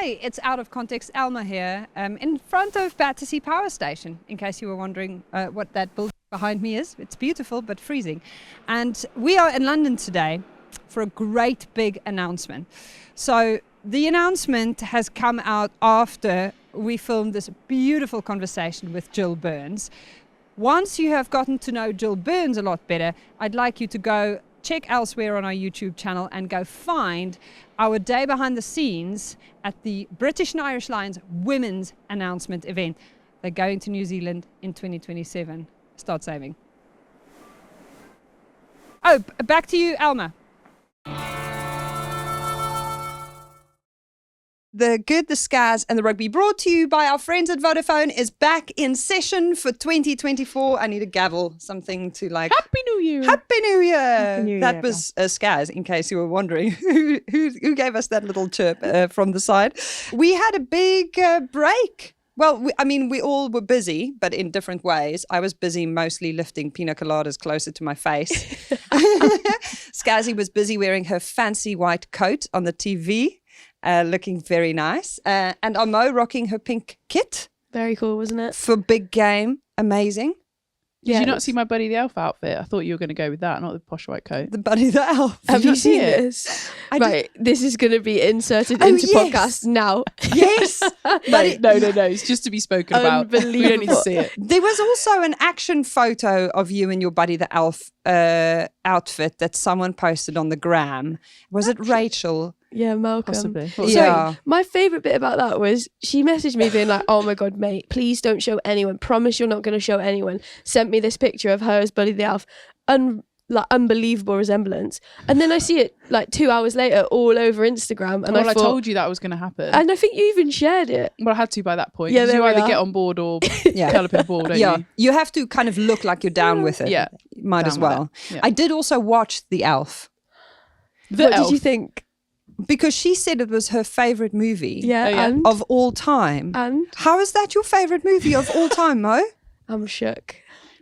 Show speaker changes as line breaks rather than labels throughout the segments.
Hi, it's Out of Context Alma here, in front of Battersea Power Station, in case you were wondering what that building behind me is. It's beautiful but freezing. And we are in London today for a great big announcement. So the announcement has come out after we filmed this beautiful conversation with Gill Burns. Once you have gotten to know Gill Burns a lot better, I'd like you to go check elsewhere on our YouTube channel and go find our day behind the scenes at the British and Irish Lions women's announcement event. They're going to New Zealand in 2027. Start saving. Oh, back to you, Alma. The Good, the Scaz and the Rugby, brought to you by our friends at Vodafone, is back in session for 2024. I need a gavel, something to like...
Happy New Year!
Happy New Year!
Happy New Year,
That was Scaz, in case you were wondering who gave us that little chirp from the side. We had a big break. Well, we all were busy, but in different ways. I was busy mostly lifting pina coladas closer to my face. Scazzy was busy wearing her fancy white coat on the TV. Looking very nice. And Mo rocking her pink kit.
Very cool, wasn't it?
For big game. Amazing.
Did you not see my Buddy the Elf outfit? I thought you were going to go with that, not the posh white coat.
The Buddy the Elf.
Have you seen this? Right, this is going to be inserted into podcast now.
Yes.
No, it's just to be spoken about. We don't need to see it.
There was also an action photo of you in your Buddy the Elf outfit that someone posted on the gram. Was it Rachel?
Yeah, Malcolm.
Possibly.
Yeah.
So my favourite bit about that was she messaged me being like, oh my God, mate, please don't show anyone. Promise you're not going to show anyone. Sent me this picture of her as Buddy the Elf. Unbelievable resemblance. And then I see it like 2 hours later all over Instagram. And
I told you that was going to happen.
And I think you even shared it.
Well, I had to by that point.
Yeah,
you either get on board or curl up in a ball, don't you?
You have to kind of look like you're down with it.
Yeah.
Might
Down
as well.
yeah.
I did also watch The Elf.
What did you think?
Because she said it was her favourite movie
And?
of all time.
And?
How is that your favourite movie of all time, Mo?
I'm shook.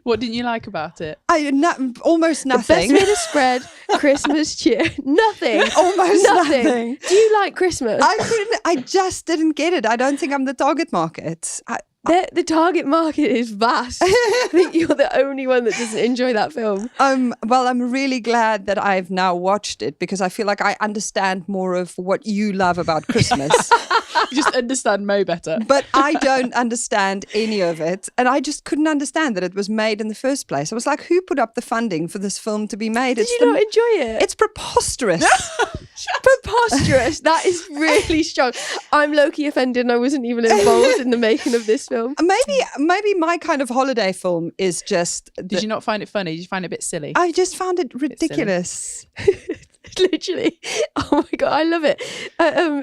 What didn't you like about it?
Almost nothing.
The best way to spread Christmas cheer. Nothing.
Almost nothing.
Do you like Christmas?
I just didn't get it. I don't think I'm the target market.
The target market is vast. I think you're the only one that doesn't enjoy that film.
Well, I'm really glad that I've now watched it because I feel like I understand more of what you love about Christmas.
You just understand Mo better.
But I don't understand any of it. And I just couldn't understand that it was made in the first place. I was like, who put up the funding for this film to be made?
Did you not enjoy it?
It's preposterous.
Preposterous. That is really strong. I'm low-key offended and I wasn't even involved in the making of this film.
Maybe my kind of holiday film is just...
Did you not find it funny? Did you find it a bit silly?
I just found it ridiculous.
Literally, oh my God, I love it.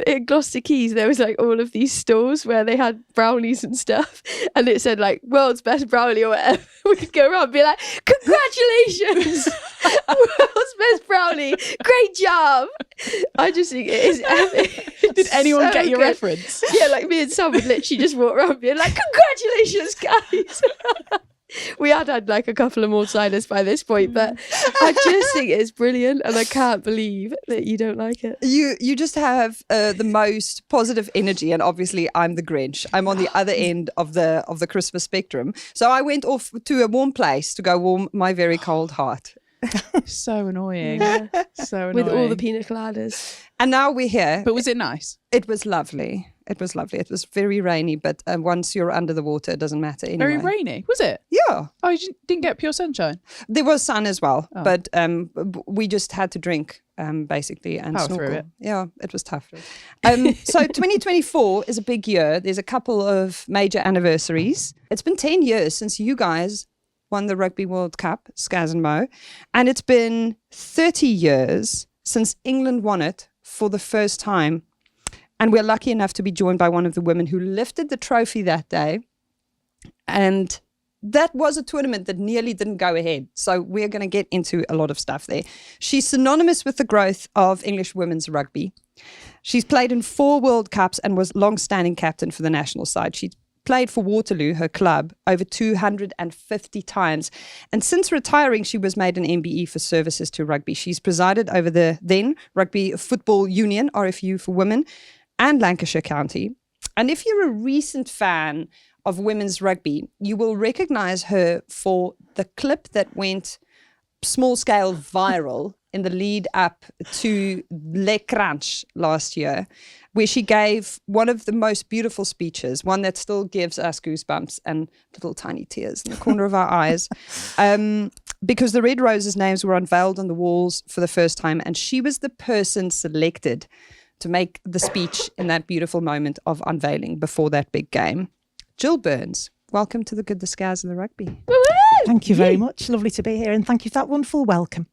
In Gloucester Quays, there was like all of these stores where they had brownies and stuff, and it said like world's best brownie or whatever. We could go around and be like, congratulations, world's best brownie, great job. I just think it is epic.
Did anyone get your reference?
Yeah, like me and Sam would literally just walk around being like, congratulations, guys. We had like a couple of more silence by this point, but I just think it's brilliant and I can't believe that you don't like it.
You just have the most positive energy, and obviously I'm the Grinch. I'm on the other end of the Christmas spectrum. So I went off to a warm place to go warm my very cold heart.
So annoying.
Yeah.
So annoying.
With all the pina coladas.
And now we're here.
But was it nice?
It was lovely. It was lovely. It was very rainy, but once you're under the water, it doesn't matter anyway.
Very rainy, was it?
Yeah.
Oh, you didn't get pure sunshine?
There was sun as well, but we just had to drink, basically, and
Power
snorkel.
through it.
Yeah, it was tough. So 2024 is a big year. There's a couple of major anniversaries. It's been 10 years since you guys won the Rugby World Cup, Scaz Mo, and it's been 30 years since England won it for the first time. And we're lucky enough to be joined by one of the women who lifted the trophy that day. And that was a tournament that nearly didn't go ahead. So we're going to get into a lot of stuff there. She's synonymous with the growth of English women's rugby. She's played in 4 World Cups and was long-standing captain for the national side. She played for Waterloo, her club, over 250 times. And since retiring, she was made an MBE for services to rugby. She's presided over the then Rugby Football Union, RFUW for women, and Lancashire County. And if you're a recent fan of women's rugby, you will recognize her for the clip that went small scale viral in the lead up to Le Crunch last year, where she gave one of the most beautiful speeches, one that still gives us goosebumps and little tiny tears in the corner of our eyes, because the Red Roses' names were unveiled on the walls for the first time, and she was the person selected to make the speech in that beautiful moment of unveiling before that big game. Gill Burns, welcome to the Good, the Scaz and the Rugby.
Thank you very much. Lovely to be here, and thank you for that wonderful welcome.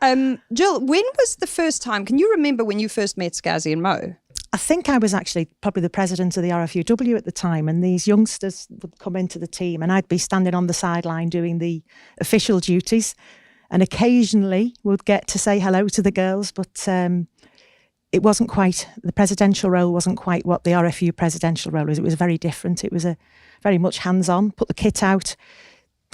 Gill, when was the first time, can you remember when you first met Scazzy and Mo?
I think I was actually probably the president of the RFUW at the time, and these youngsters would come into the team and I'd be standing on the sideline doing the official duties, and occasionally would get to say hello to the girls, but it wasn't quite, the presidential role wasn't quite what the RFU presidential role was. It was very different. It was a very much hands-on, put the kit out,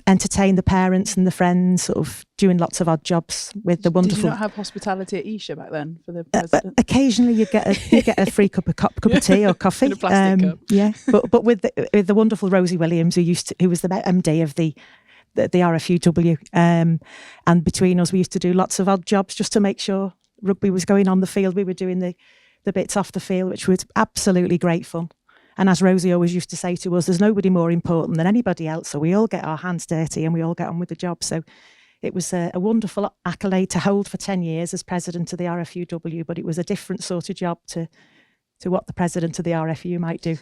entertain the parents and the friends, sort of doing lots of odd jobs with the wonderful.
Did you not have hospitality at Isha back then for the president?
Occasionally you get a free cup of tea or coffee.
In a plastic cup.
Yeah, but with the wonderful Rosie Williams, who was the MD of the RFUW, and between us we used to do lots of odd jobs just to make sure rugby was going on the field. We were doing the bits off the field, which was absolutely great fun. And as Rosie always used to say to us, there's nobody more important than anybody else. So we all get our hands dirty and we all get on with the job. So it was a wonderful accolade to hold for 10 years as president of the RFUW, but it was a different sort of job to what the president of the RFU might do.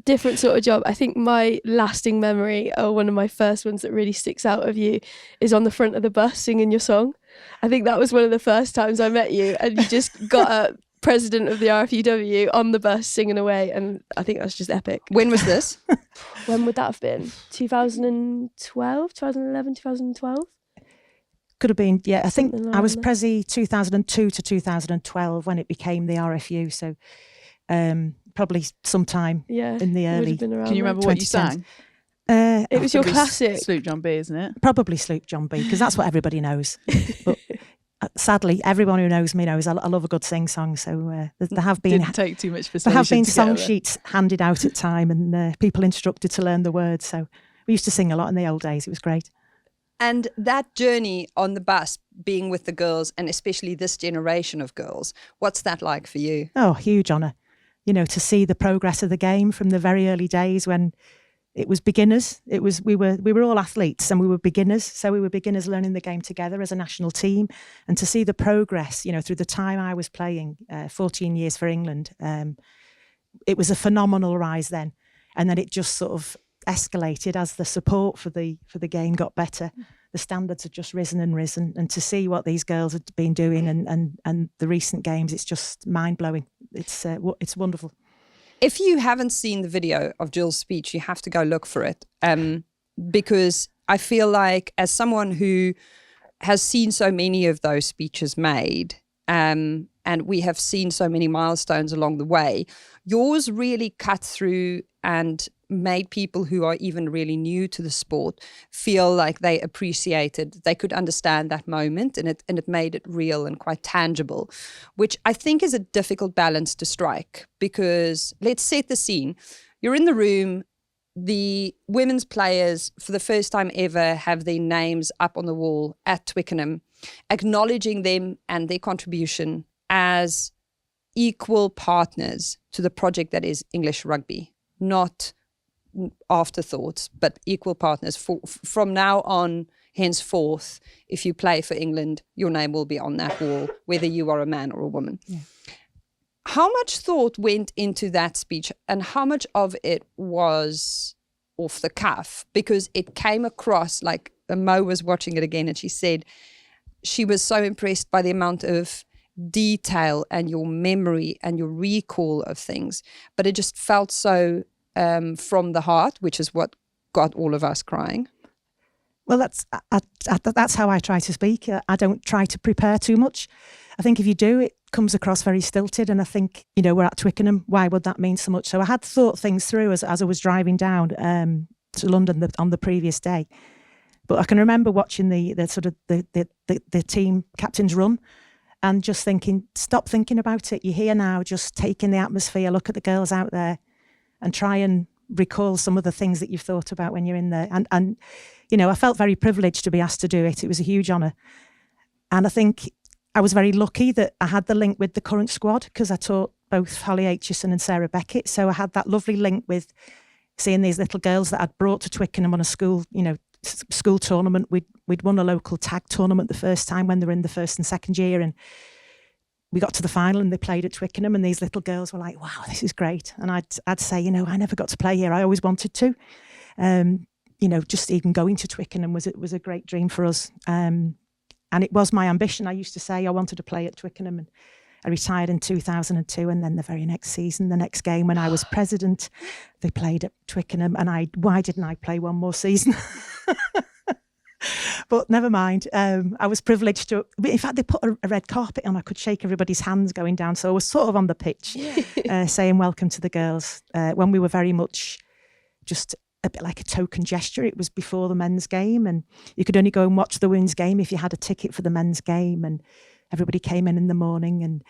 Different sort of job. I think my lasting memory, or one of my first ones that really sticks out of you, is on the front of the bus singing your song. I think that was one of the first times I met you, and you just got up president of the RFUW on the bus singing away, and I think that's just epic.
When was this?
When would that have been? 2012, 2011, 2012?
Could have been, yeah. I think
Something
I was
like
Prezi 2002 to 2012 when it became the RFU, so probably sometime in the
would
early.
have been around
Can you
then.
remember what you sang?
It was your
Probably
classic.
Sloop John B, isn't it?
Probably Sloop John B, because that's what everybody knows. But sadly, everyone who knows me knows I love a good sing song. So there have been
Didn't take too much
there have
persuasion
been
to get
song
her.
sheets handed out at time, and people instructed to learn the words. So we used to sing a lot in the old days. It was great.
And that journey on the bus, being with the girls, and especially this generation of girls, what's that like for you?
Oh, huge honour. You know, to see the progress of the game from the very early days when it was beginners. We were all athletes and we were beginners. So we were beginners learning the game together as a national team, and to see the progress, you know, through the time I was playing, 14 years for England, it was a phenomenal rise then. And then it just sort of escalated as the support for the game got better. The standards had just risen, and to see what these girls had been doing and the recent games, it's just mind-blowing. It's wonderful.
If you haven't seen the video of Gill's speech, you have to go look for it, because I feel like, as someone who has seen so many of those speeches made, and we have seen so many milestones along the way, yours really cut through and made people who are even really new to the sport feel like they appreciated, they could understand that moment, and it made it real and quite tangible, which I think is a difficult balance to strike, because let's set the scene. You're in the room, the women's players for the first time ever have their names up on the wall at Twickenham, acknowledging them and their contribution as equal partners to the project that is English rugby, not afterthoughts, but equal partners. From now on, henceforth, if you play for England, your name will be on that wall, whether you are a man or a woman. Yeah. How much thought went into that speech, and how much of it was off the cuff? Because it came across like, Mo was watching it again and she said she was so impressed by the amount of detail and your memory and your recall of things, but it just felt so from the heart, which is what got all of us crying.
Well, that's how I try to speak. I don't try to prepare too much. I think if you do, it comes across very stilted. And I think, you know, we're at Twickenham. Why would that mean so much? So I had thought things through as I was driving down to London on the previous day. But I can remember watching the sort of the team captain's run, and just thinking, stop thinking about it. You're here now, just take in the atmosphere, look at the girls out there and try and recall some of the things that you've thought about when you're in there. And you know, I felt very privileged to be asked to do it. It was a huge honour. And I think I was very lucky that I had the link with the current squad, because I taught both Holly Aitchison and Sarah Beckett. So I had that lovely link with seeing these little girls that I'd brought to Twickenham on a school tournament. We'd won a local tag tournament the first time when they were in the first and second year, and we got to the final and they played at Twickenham, and these little girls were like, wow, this is great. And I'd say, you know, I never got to play here. I always wanted to. You know, just even going to Twickenham was a great dream for us. And it was my ambition. I used to say I wanted to play at Twickenham, and I retired in 2002. And then the very next season, the next game when I was president, they played at Twickenham, and why didn't I play one more season? But never mind. I was privileged to. In fact, they put a red carpet on. I could shake everybody's hands going down. So I was sort of on the pitch, saying welcome to the girls. When we were very much just a bit like a token gesture. It was before the men's game, and you could only go and watch the women's game if you had a ticket for the men's game. And everybody came in the morning, and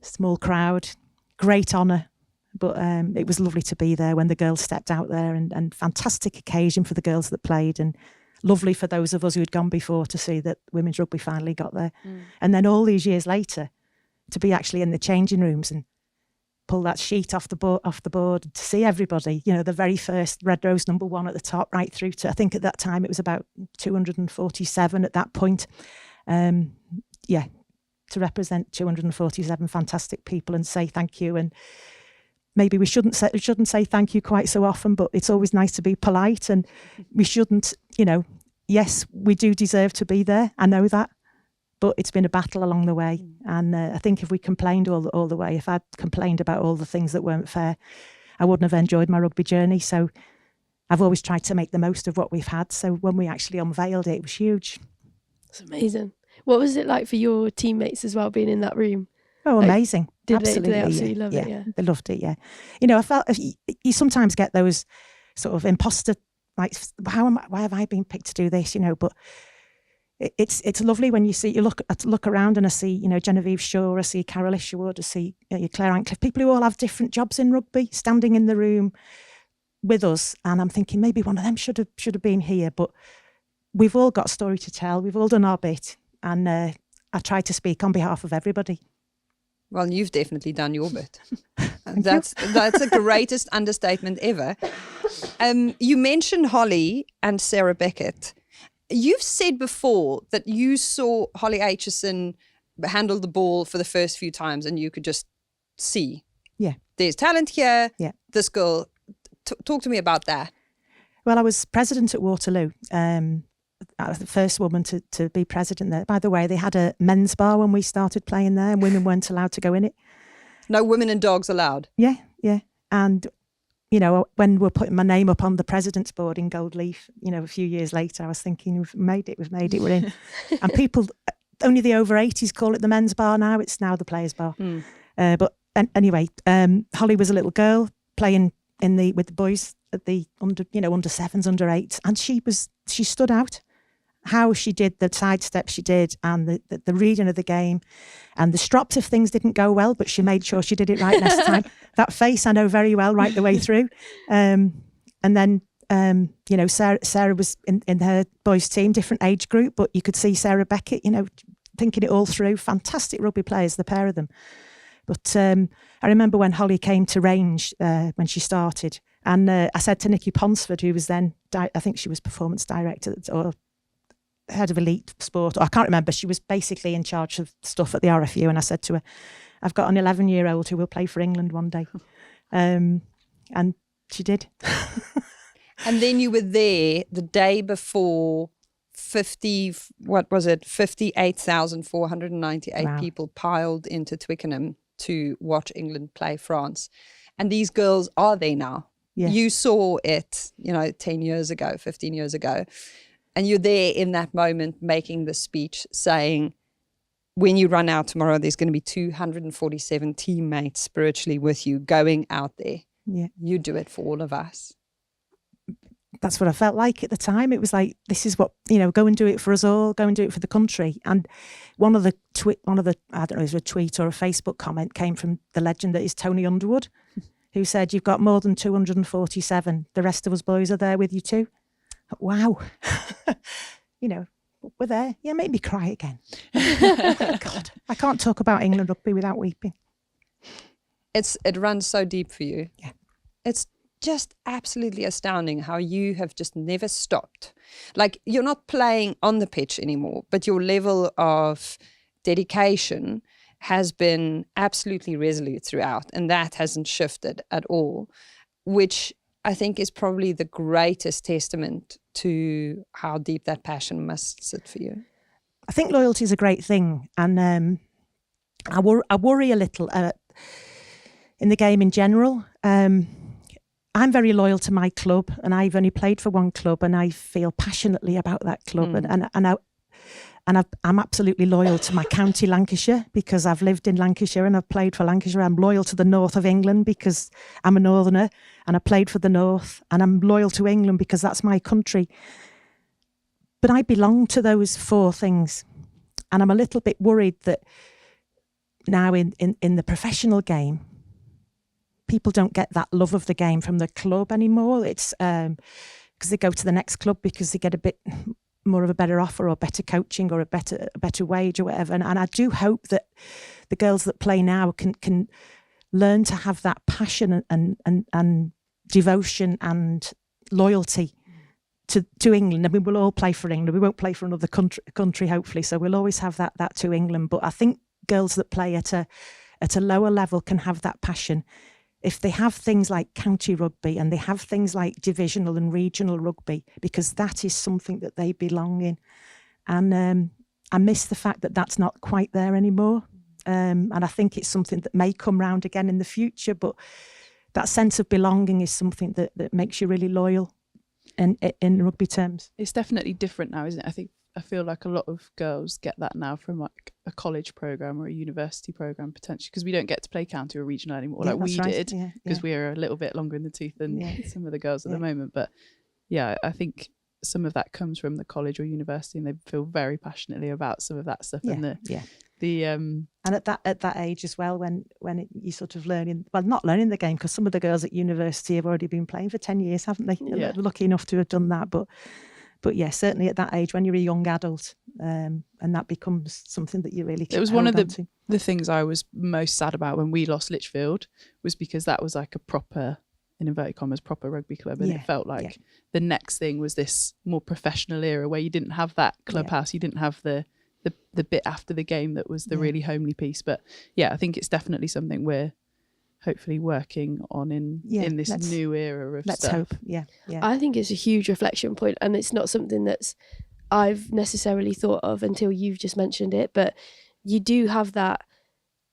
small crowd, great honour. But it was lovely to be there when the girls stepped out there, and fantastic occasion for the girls that played, and lovely for those of us who had gone before to see that women's rugby finally got there. And then all these years later, to be actually in the changing rooms and pull that sheet off the board to see everybody, you know, the very first Red Rose number 1 at the top, right through to, I think at that time it was about 247 at that point. To represent 247 fantastic people and say thank you. And maybe we shouldn't say thank you quite so often, but it's always nice to be polite, and we shouldn't, you know, yes, we do deserve to be there. I know that, but it's been a battle along the way. And I think if we complained all the way, if I'd complained about all the things that weren't fair, I wouldn't have enjoyed my rugby journey. So I've always tried to make the most of what we've had. So when we actually unveiled it, it was huge.
It's amazing. What was it like for your teammates as well, being in that room?
Oh, amazing.
Did
absolutely,
they absolutely love it? Yeah.
They loved it, yeah. You know, I felt you sometimes get those sort of imposter, like, why have I been picked to do this, you know, but it's lovely when you look around and I see, you know, Genevieve Shaw, I see Carol Isherwood, I see Claire Ancliffe, people who all have different jobs in rugby, standing in the room with us, and I'm thinking maybe one of them should have been here, but we've all got a story to tell, we've all done our bit, and I try to speak on behalf of everybody.
Well, you've definitely done your bit. That's the greatest understatement ever. You mentioned Holly and Sarah Beckett. You've said before that you saw Holly Aitchison handle the ball for the first few times and you could just see. Yeah. There's talent here. Yeah. This girl. Talk to me about that.
Well, I was president at Waterloo. I was the first woman to be president there. By the way, they had a men's bar when we started playing there, and women weren't allowed to go in it.
No women and dogs allowed?
Yeah. And, you know, when we're putting my name up on the president's board in gold leaf, you know, a few years later, I was thinking, we've made it, we're in. And people, only the over 80s call it the men's bar now. It's now the players' bar. But anyway, Holly was a little girl playing with the boys at the under 7s, under 8s, and she stood out. How she did the side steps she did, and the reading of the game, and the strops if things didn't go well, but she made sure she did it right next time. That face I know very well right the way through. And then you know, Sarah was in her boys' team, different age group, but you could see Sarah Beckett, you know, thinking it all through. Fantastic rugby players, the pair of them. But I remember when Holly came to range when she started, and I said to Nikki Ponsford, who was then, I think she was performance director or head of elite sport, or I can't remember, she was basically in charge of stuff at the RFU, and I said to her, I've got an 11-year-old who will play for England one day. And she did.
And then you were there the day before 58,498 wow. people piled into Twickenham to watch England play France. And these girls are there now. Yeah. You saw it, you know, 10 years ago, 15 years ago. And you're there in that moment making the speech saying, when you run out tomorrow, there's going to be 247 teammates spiritually with you going out there. Yeah. You do it for all of us.
that's what I felt like at the time. It was like, this is what, go and do it for us all, go and do it for the country. And one of the I don't know, it was a tweet or a Facebook comment came from the legend that is Tony Underwood, who said, "You've got more than 247. The rest of us boys are there with you too." Wow. We're there. Yeah, made me cry again. God, I can't talk about England rugby without weeping.
It runs so deep for you.
Yeah.
It's just absolutely astounding how you have just never stopped. Like, you're not playing on the pitch anymore, but your level of dedication has been absolutely resolute throughout, and that hasn't shifted at all, which I think is probably the greatest testament to how deep that passion must sit for you.
I think loyalty is a great thing, and I worry a little in the game in general. I'm very loyal to my club, and I've only played for one club, and I feel passionately about that club, and I'm absolutely loyal to my county Lancashire because I've lived in Lancashire and I've played for Lancashire. I'm loyal to the north of England because I'm a northerner and I played for the north, and I'm loyal to England because that's my country. But I belong to those four things, and I'm a little bit worried that now in the professional game, people don't get that love of the game from the club anymore. It's because they go to the next club because they get a bit more of a better offer or better coaching or a better wage or whatever. And I do hope that the girls that play now can learn to have that passion and devotion and loyalty to England. I mean, we'll all play for England. We won't play for another country, hopefully. So we'll always have that to England. But I think girls that play at a lower level can have that passion if they have things like county rugby and they have things like divisional and regional rugby, because that is something that they belong in. And I miss the fact that that's not quite there anymore. And I think it's something that may come round again in the future, but that sense of belonging is something that makes you really loyal in rugby terms.
It's definitely different now, isn't it? I feel like a lot of girls get that now from like a college program or a university program potentially, because we don't get to play county or regional anymore like we did, because we are a little bit longer in the tooth than some of the girls at the moment. But yeah, I think some of that comes from the college or university, and they feel very passionately about some of that stuff. And and
at that age as well, when you sort of not learning the game, because some of the girls at university have already been playing for 10 years, haven't they? They're lucky enough to have done that, but yeah, certainly at that age when you're a young adult, and that becomes something that you really. It
was one of the things I was most sad about when we lost Lichfield, was because that was like a proper, in inverted commas, proper rugby club, and it felt like the next thing was this more professional era where you didn't have that clubhouse, you didn't have the bit after the game that was the really homely piece. But yeah, I think it's definitely something we're hopefully working on in this new era of
let's
stuff.
Hope. Yeah.
I think it's a huge reflection point, and it's not something that's I've necessarily thought of until you've just mentioned it, but you do have that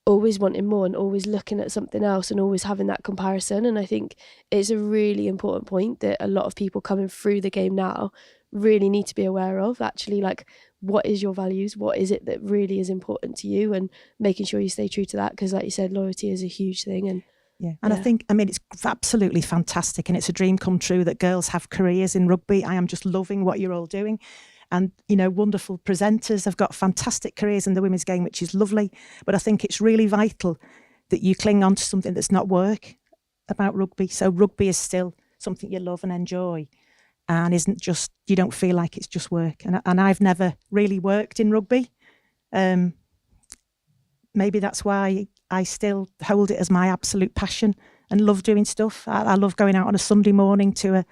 always wanting more and always looking at something else and always having that comparison. And I think it's a really important point that a lot of people coming through the game now really need to be aware of. Actually, like, what is your values? What is it that really is important to you? And making sure you stay true to that, because like you said, loyalty is a huge thing. And
I think, it's absolutely fantastic, and it's a dream come true that girls have careers in rugby. I am just loving what you're all doing. And, wonderful presenters have got fantastic careers in the women's game, which is lovely. But I think it's really vital that you cling on to something that's not work about rugby. So rugby is still something you love and enjoy, and isn't just, you don't feel like it's just work. And I've never really worked in rugby. Maybe that's why I still hold it as my absolute passion and love doing stuff. I love going out on a Sunday morning to a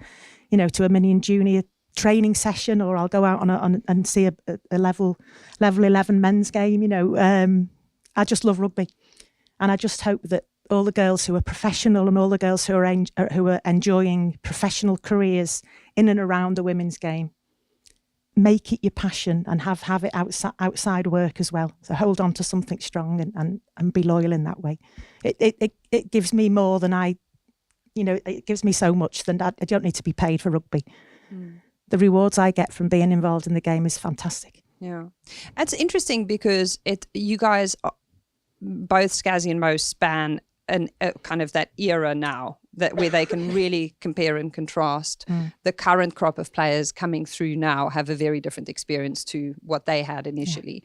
mini and junior training session, or I'll go out and see a level 11 men's game. I just love rugby, and I just hope that all the girls who are professional and all the girls who are enjoying professional careers in and around the women's game, make it your passion and have it outside work as well. So hold on to something strong and be loyal in that way. It gives me more than it gives me so much than I don't need to be paid for rugby. The rewards I get from being involved in the game is fantastic.
Yeah, it's interesting because you guys, both Scazzy and Mo, span kind of that era now that where they can really compare and contrast. The current crop of players coming through now have a very different experience to what they had initially.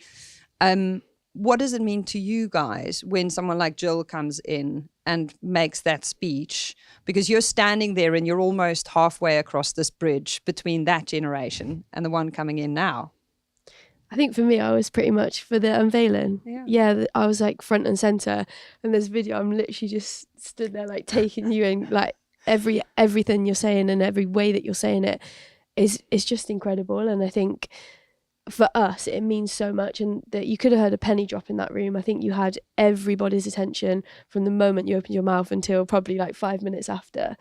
What does it mean to you guys when someone like Gill comes in and makes that speech? Because you're standing there and you're almost halfway across this bridge between that generation and the one coming in now.
I think for me, I was pretty much for the unveiling. Yeah, I was like front and center. And there's a video, I'm literally just stood there like taking you in, like everything you're saying and every way that you're saying it is just incredible. And I think for us, it means so much, and that you could have heard a penny drop in that room. I think you had everybody's attention from the moment you opened your mouth until probably like 5 minutes after.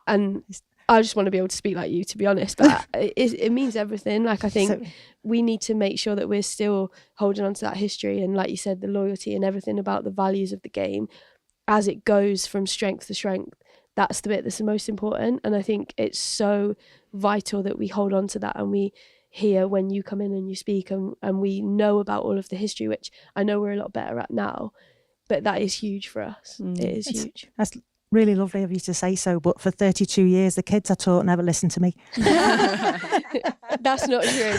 And I just want to be able to speak like you, to be honest, but it means everything. Like, I think we need to make sure that we're still holding on to that history and, like you said, the loyalty and everything about the values of the game as it goes from strength to strength. That's the bit that's the most important. And I think it's so vital that we hold on to that, and we hear when you come in and you speak, and we know about all of the history, which I know we're a lot better at now, but that is huge for us. It is huge. That's
really lovely of you to say so, but for 32 years the kids I taught never listened to me.
That's not true.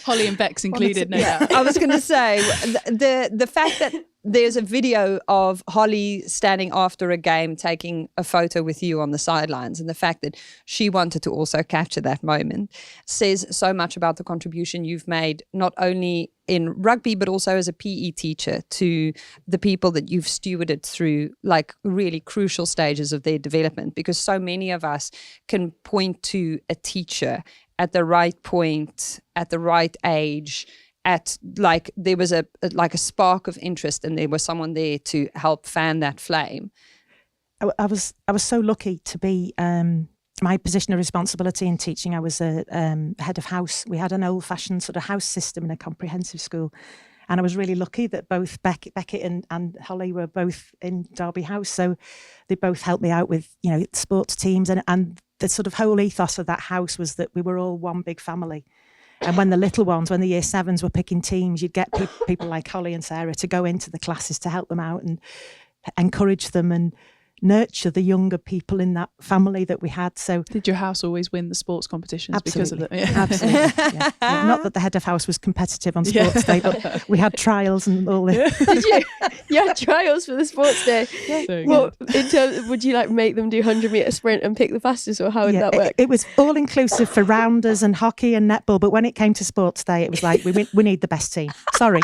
Holly and Bex included.
I was going to say the fact that there's a video of Holly standing after a game taking a photo with you on the sidelines, and the fact that she wanted to also capture that moment says so much about the contribution you've made, not only in rugby but also as a PE teacher, to the people that you've stewarded through like really crucial stages of their development, because so many of us can point to a teacher at the right point, at the right age, at like there was a spark of interest, and there was someone there to help fan that flame.
I was so lucky to be my position of responsibility in teaching. I was a head of house. We had an old-fashioned sort of house system in a comprehensive school, and I was really lucky that both Beckett and Holly were both in Derby House, so they both helped me out with sports teams, and the sort of whole ethos of that house was that we were all one big family. And when the little ones, when the year sevens were picking teams, you'd get people like Holly and Sarah to go into the classes to help them out and encourage them and nurture the younger people in that family that we had. So,
did your house always win the sports competitions because of it?
Yeah. Absolutely. Yeah. Not that the head of house was competitive on sports day, but we had trials and all this.
Did you? You had trials for the sports day. Yeah. Well, in terms, would you like make them do 100-metre sprint and pick the fastest, or how would that work?
It was all inclusive for rounders and hockey and netball, but when it came to sports day, it was like we need the best team. Sorry.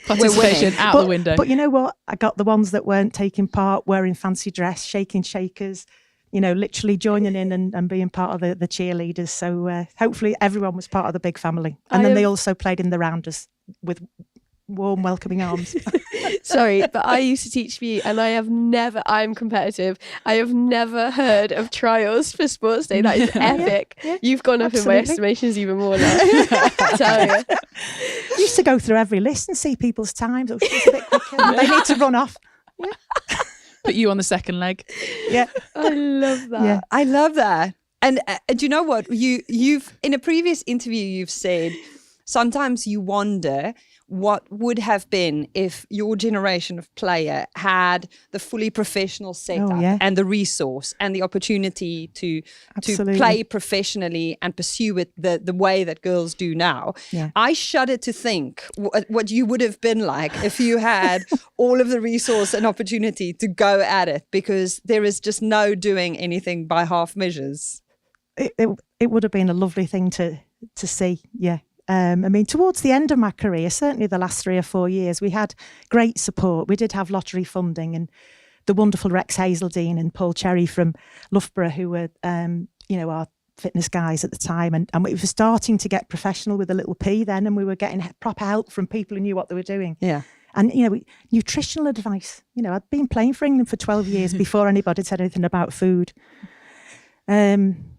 Participation out the window.
But you know what? I got the ones that weren't taking part, wearing fancy dress, shaking shakers, literally joining in and being part of the cheerleaders. So hopefully everyone was part of the big family. And then they also played in the rounders with warm, welcoming arms.
Sorry, but I used to teach PE, and I'm competitive. I have never heard of trials for sports day. That is epic. Yeah. You've gone up in my estimations even more now. I tell you.
I used to go through every list and see people's times. Oh, she's a bit quicker. They need to run off. Yeah.
Put you on the second leg.
Yeah.
I love that.
Yeah. I love that. And do you know what? You've in a previous interview, you've said sometimes you wonder what would have been if your generation of player had the fully professional setup and the resource and the opportunity to play professionally and pursue it the way that girls do now. Yeah. I shudder to think what you would have been like if you had all of the resource and opportunity to go at it, because there is just no doing anything by half measures.
It would have been a lovely thing to see, yeah. I mean, towards the end of my career, certainly the last 3 or 4 years, we had great support. We did have lottery funding, and the wonderful Rex Hazeldine and Paul Cherry from Loughborough, who were, our fitness guys at the time. And we were starting to get professional with a little P then, and we were getting proper help from people who knew what they were doing. Yeah. And, nutritional advice. I'd been playing for England for 12 years before anybody said anything about food.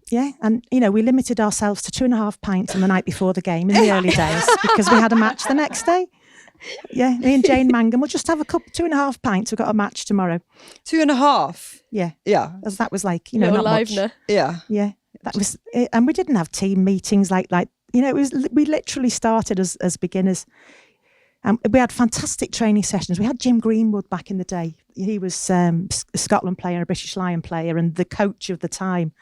Yeah, and we limited ourselves to 2.5 pints on the night before the game in the early days because we had a match the next day. Yeah, me and Jane Mangum, we'll just have a cup, 2.5 pints. We've got a match tomorrow.
2.5.
Yeah,
yeah.
As that was like not much.
Yeah,
yeah. That was it. And we didn't have team meetings like it was. We literally started as beginners. And we had fantastic training sessions. We had Jim Greenwood back in the day. He was a Scotland player, a British Lion player, and the coach of the time.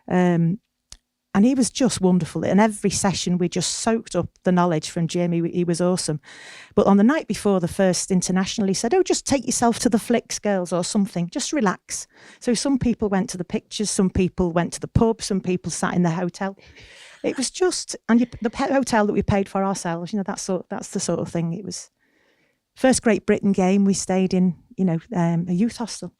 And he was just wonderful. And every session, we just soaked up the knowledge from Jim. He was awesome. But on the night before the first international, he said, "Oh, just take yourself to the flicks, girls, or something. Just relax." So some people went to the pictures, some people went to the pub, some people sat in the hotel. It was just, and the hotel that we paid for ourselves, that's the sort of thing. It was first Great Britain game. We stayed in, a youth hostel.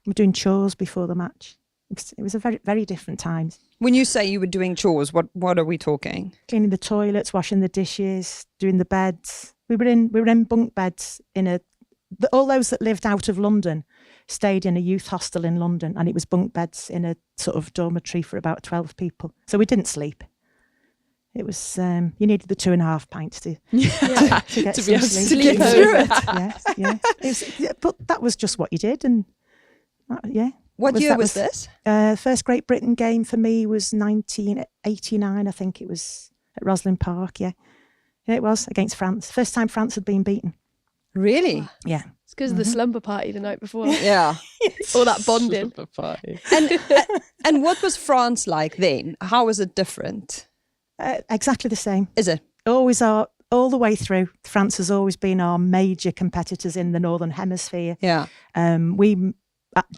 We were doing chores before the match. It was a very, very different time.
When you say you were doing chores, what are we talking?
Cleaning the toilets, washing the dishes, doing the beds. We were in bunk beds all those that lived out of London stayed in a youth hostel in London, and it was bunk beds in a sort of dormitory for about 12 people. So we didn't sleep. It was you needed the 2.5 pints to get
to
some
be
sleep.
to get through
it. Yeah. But that was just what you did, and yeah.
What year was this?
First Great Britain game for me was 1989. I think it was at Roslyn Park. Yeah, it was against France. First time France had been beaten.
Really?
Yeah.
It's because of the slumber party the night before.
Yeah.
All that bonding.
And what was France like then? How was it different?
Exactly the same.
Is it?
Always all the way through. France has always been our major competitors in the Northern Hemisphere.
Yeah.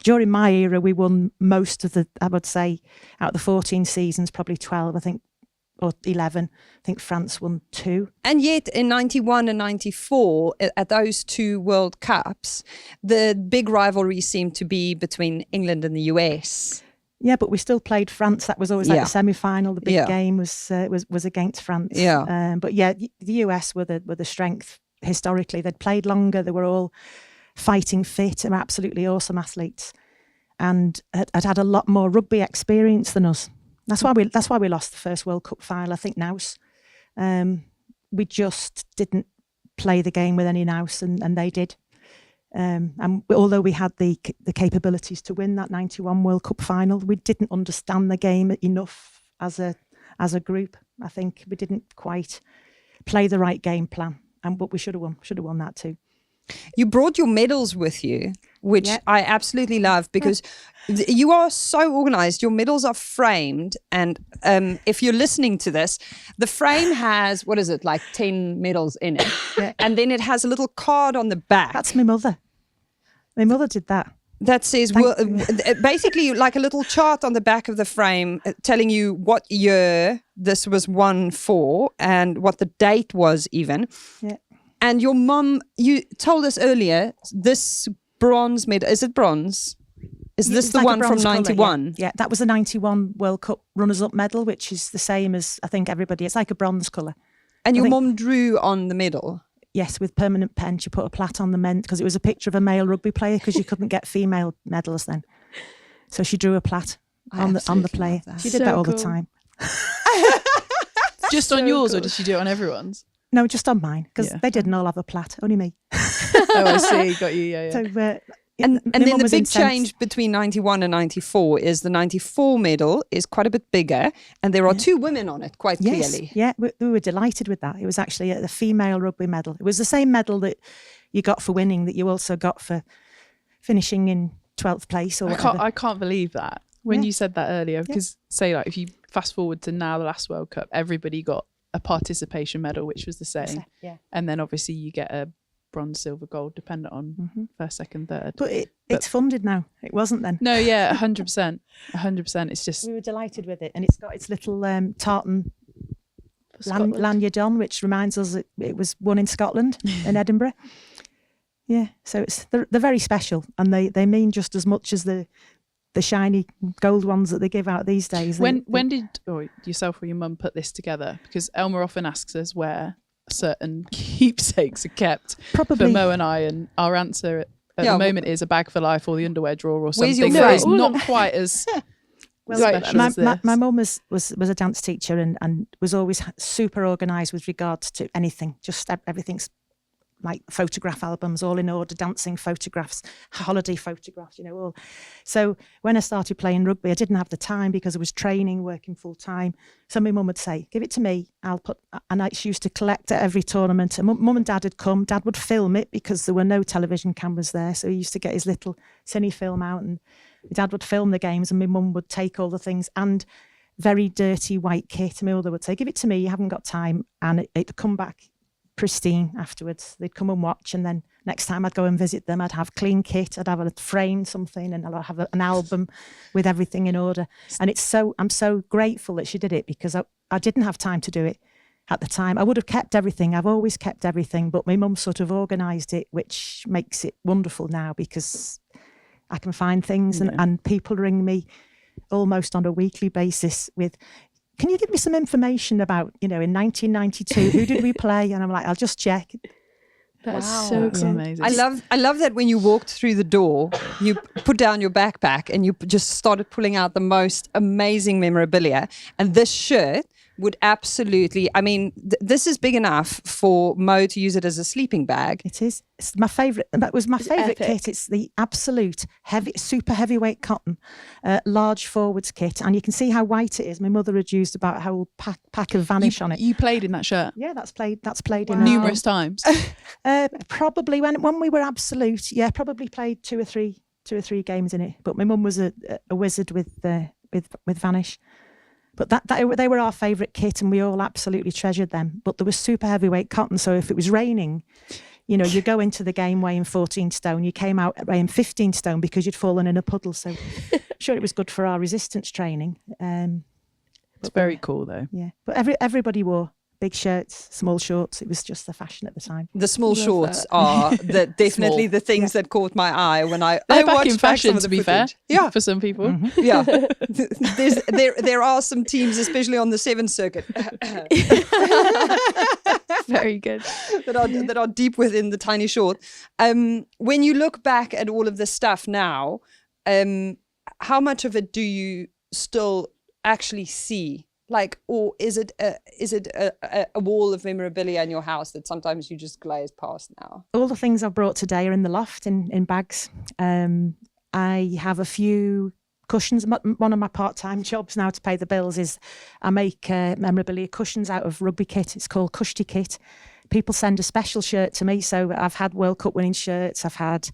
During my era, we won most of I would say, out of the 14 seasons, probably 12, I think, or 11. I think France won 2.
And yet in 91 and 94, at those 2 World Cups, the big rivalry seemed to be between England and the US.
Yeah, but we still played France. That was always like the semi-final. The big game was against France.
Yeah.
But yeah, the US were the strength historically. They'd played longer. They were all fighting fit and absolutely awesome athletes, and had a lot more rugby experience than us. That's why we lost the first World Cup final. I think nous. We just didn't play the game with any nous, and they did. And although we had the capabilities to win that 91 World Cup final, we didn't understand the game enough as a group. I think we didn't quite play the right game plan, but we should have won that too.
You brought your medals with you, which I absolutely love, because you are so organized. Your medals are framed, and if you're listening to this, the frame has, what is it, like 10 medals in it, and then it has a little card on the back.
That's my mother. My mother did that.
That says, basically like a little chart on the back of the frame telling you what year this was won for and what the date was even.
Yeah.
And your mum, you told us earlier, this bronze medal, is it bronze? Is this the one from 91?
Yeah, that was the 91 World Cup runners-up medal, which is the same as, I think, everybody. It's like a bronze colour.
And your mum drew on the medal?
Yes, with permanent pen. She put a plait on the men, because it was a picture of a male rugby player, because you couldn't get female medals then. So she drew a plait on the player. She did that all the time.
Just on yours, or did she do it on everyone's?
No, just on mine, because they didn't all have a plait, only me.
Oh, I see. Got you. Yeah.
So, and then the big change between 91 and 94 is the 94 medal is quite a bit bigger, and there are 2 women on it, quite clearly.
Yeah, we were delighted with that. It was actually the female rugby medal. It was the same medal that you got for winning that you also got for finishing in 12th place or whatever.
I can't believe that when you said that earlier, because say like if you fast forward to now, the last World Cup, everybody got a participation medal, which was the same.
Yeah.
And then obviously you get a bronze, silver, gold, dependent on first, second, third.
But it's funded now. It wasn't then.
No, yeah, 100%. 100%. It's just...
We were delighted with it. And it's got its little tartan lanyard on, which reminds us it was won in Scotland, in Edinburgh. Yeah, so they're very special, and they mean just as much as the shiny gold ones that they give out these days.
When did yourself or your mum put this together? Because Elmer often asks us where certain keepsakes are kept.
Probably
for Mo and I, and our answer at the moment is a bag for life or the underwear drawer or something.
Your
that is not quite as special as this.
My mum was a dance teacher and was always super organised with regards to anything. Just everything's like photograph albums, all in order, dancing photographs, holiday photographs, all. So when I started playing rugby, I didn't have the time because I was training, working full time. So my mum would say, give it to me, and I used to collect at every tournament. And mum and dad would come, dad would film it because there were no television cameras there. So he used to get his little cine film out, and my dad would film the games, and my mum would take all the things and very dirty white kit. My mother would say, give it to me, you haven't got time. And it'd come back pristine afterwards. They'd come and watch, and then next time I'd go and visit them, I'd have clean kit, I'd have a frame something, and I'd have an album with everything in order. And I'm so grateful that she did it, because I didn't have time to do it at the time. I would have kept everything. I've always kept everything, but my mum sort of organised it, which makes it wonderful now, because I can find things and people ring me almost on a weekly basis with, can you give me some information about, in 1992, who did we play? And I'm like, I'll just check.
That's so
That's
cool.
amazing.
I love that when you walked through the door, you put down your backpack and you just started pulling out the most amazing memorabilia. And this shirt would absolutely, this is big enough for Mo to use it as a sleeping bag.
It is. It's my favourite. That was my favourite
epic.
kit. It's the absolute super heavyweight cotton, large forwards kit. And you can see how white it is. My mother had used about a whole pack of Vanish on it.
You played in that shirt?
Yeah, that's played in
Numerous times.
Probably when we were absolute, probably played two or three games in it. But my mum was a wizard with Vanish. But they were our favourite kit, and we all absolutely treasured them. But there was super heavyweight cotton, so if it was raining, you go into the game weighing 14 stone, you came out weighing 15 stone because you'd fallen in a puddle. So I'm sure it was good for our resistance training.
It's very cool though.
Yeah, but everybody wore big shirts, small shorts. It was just the fashion at the time.
The small shorts are definitely the things that caught my eye when I
They're back
watched
in fashion,
some of the
to be
footage.
fair.
Yeah,
For some people.
Mm-hmm.
yeah. There are some teams, especially on the 7th circuit,
Very good.
that are deep within the tiny short. When you look back at all of this stuff now, how much of it do you still actually see? Or is it a wall of memorabilia in your house that sometimes you just glaze past now?
All the things I've brought today are in the loft in bags. I have a few cushions. One of my part-time jobs now to pay the bills is I make memorabilia cushions out of rugby kit. It's called Cushty kit. People send a special shirt to me. So I've had World Cup winning shirts. I've had,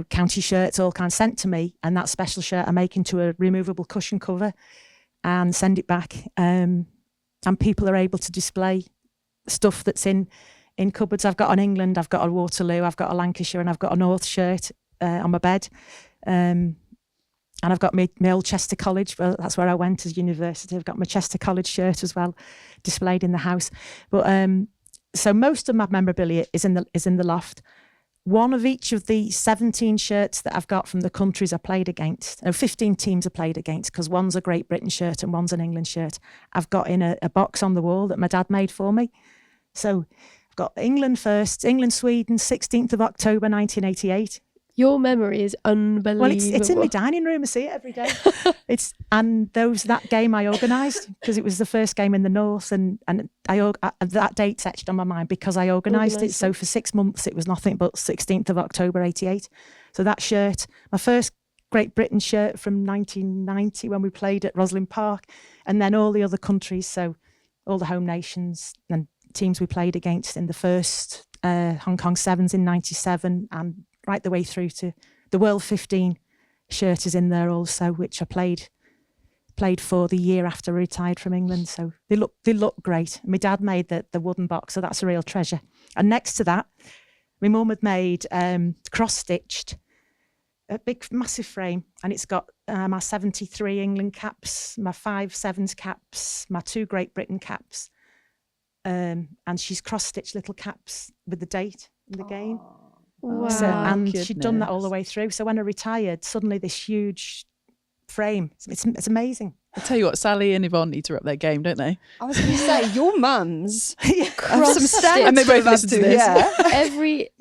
county shirts, all kinds sent to me. And that special shirt I make into a removable cushion cover and send it back. And people are able to display stuff that's in cupboards. I've got an England, I've got a Waterloo, I've got a Lancashire, and I've got a North shirt on my bed. And I've got my old Chester College. Well, that's where I went as university. I've got my Chester College shirt as well, displayed in the house. But so most of my memorabilia is in the loft. One of each of the 17 shirts that I've got from the countries I played against, 15 teams I played against, because one's a Great Britain shirt and one's an England shirt, I've got in a box on the wall that my dad made for me. So I've got England first, England-Sweden, 16th of October, 1988.
Your memory is unbelievable.
Well, it's in my dining room. I see it every day. That game I organised because it was the first game in the North, and that date's etched on my mind because I organised it. So for 6 months, it was nothing but 16th of October, 88. So that shirt, my first Great Britain shirt from 1990 when we played at Roslin Park, and then all the other countries, so all the home nations and teams we played against in the first Hong Kong Sevens in 97 and right the way through to the World 15 shirt is in there also, which I played for the year after I retired from England. So they look great. My dad made the wooden box, so that's a real treasure. And next to that, my mum had made cross-stitched a big massive frame, and it's got my 73 England caps, my 5 Sevens caps, my 2 Great Britain caps, and she's cross-stitched little caps with the date in the game.
Wow.
And she'd done that all the way through. So when I retired, suddenly this huge frame. It's amazing.
I tell you what, Sally and Yvonne need to up their game, don't they?
I was going to say, your mums have
Cross
some
stitch.
standards
And they both
to live up
listen to
to,
this.
yeah.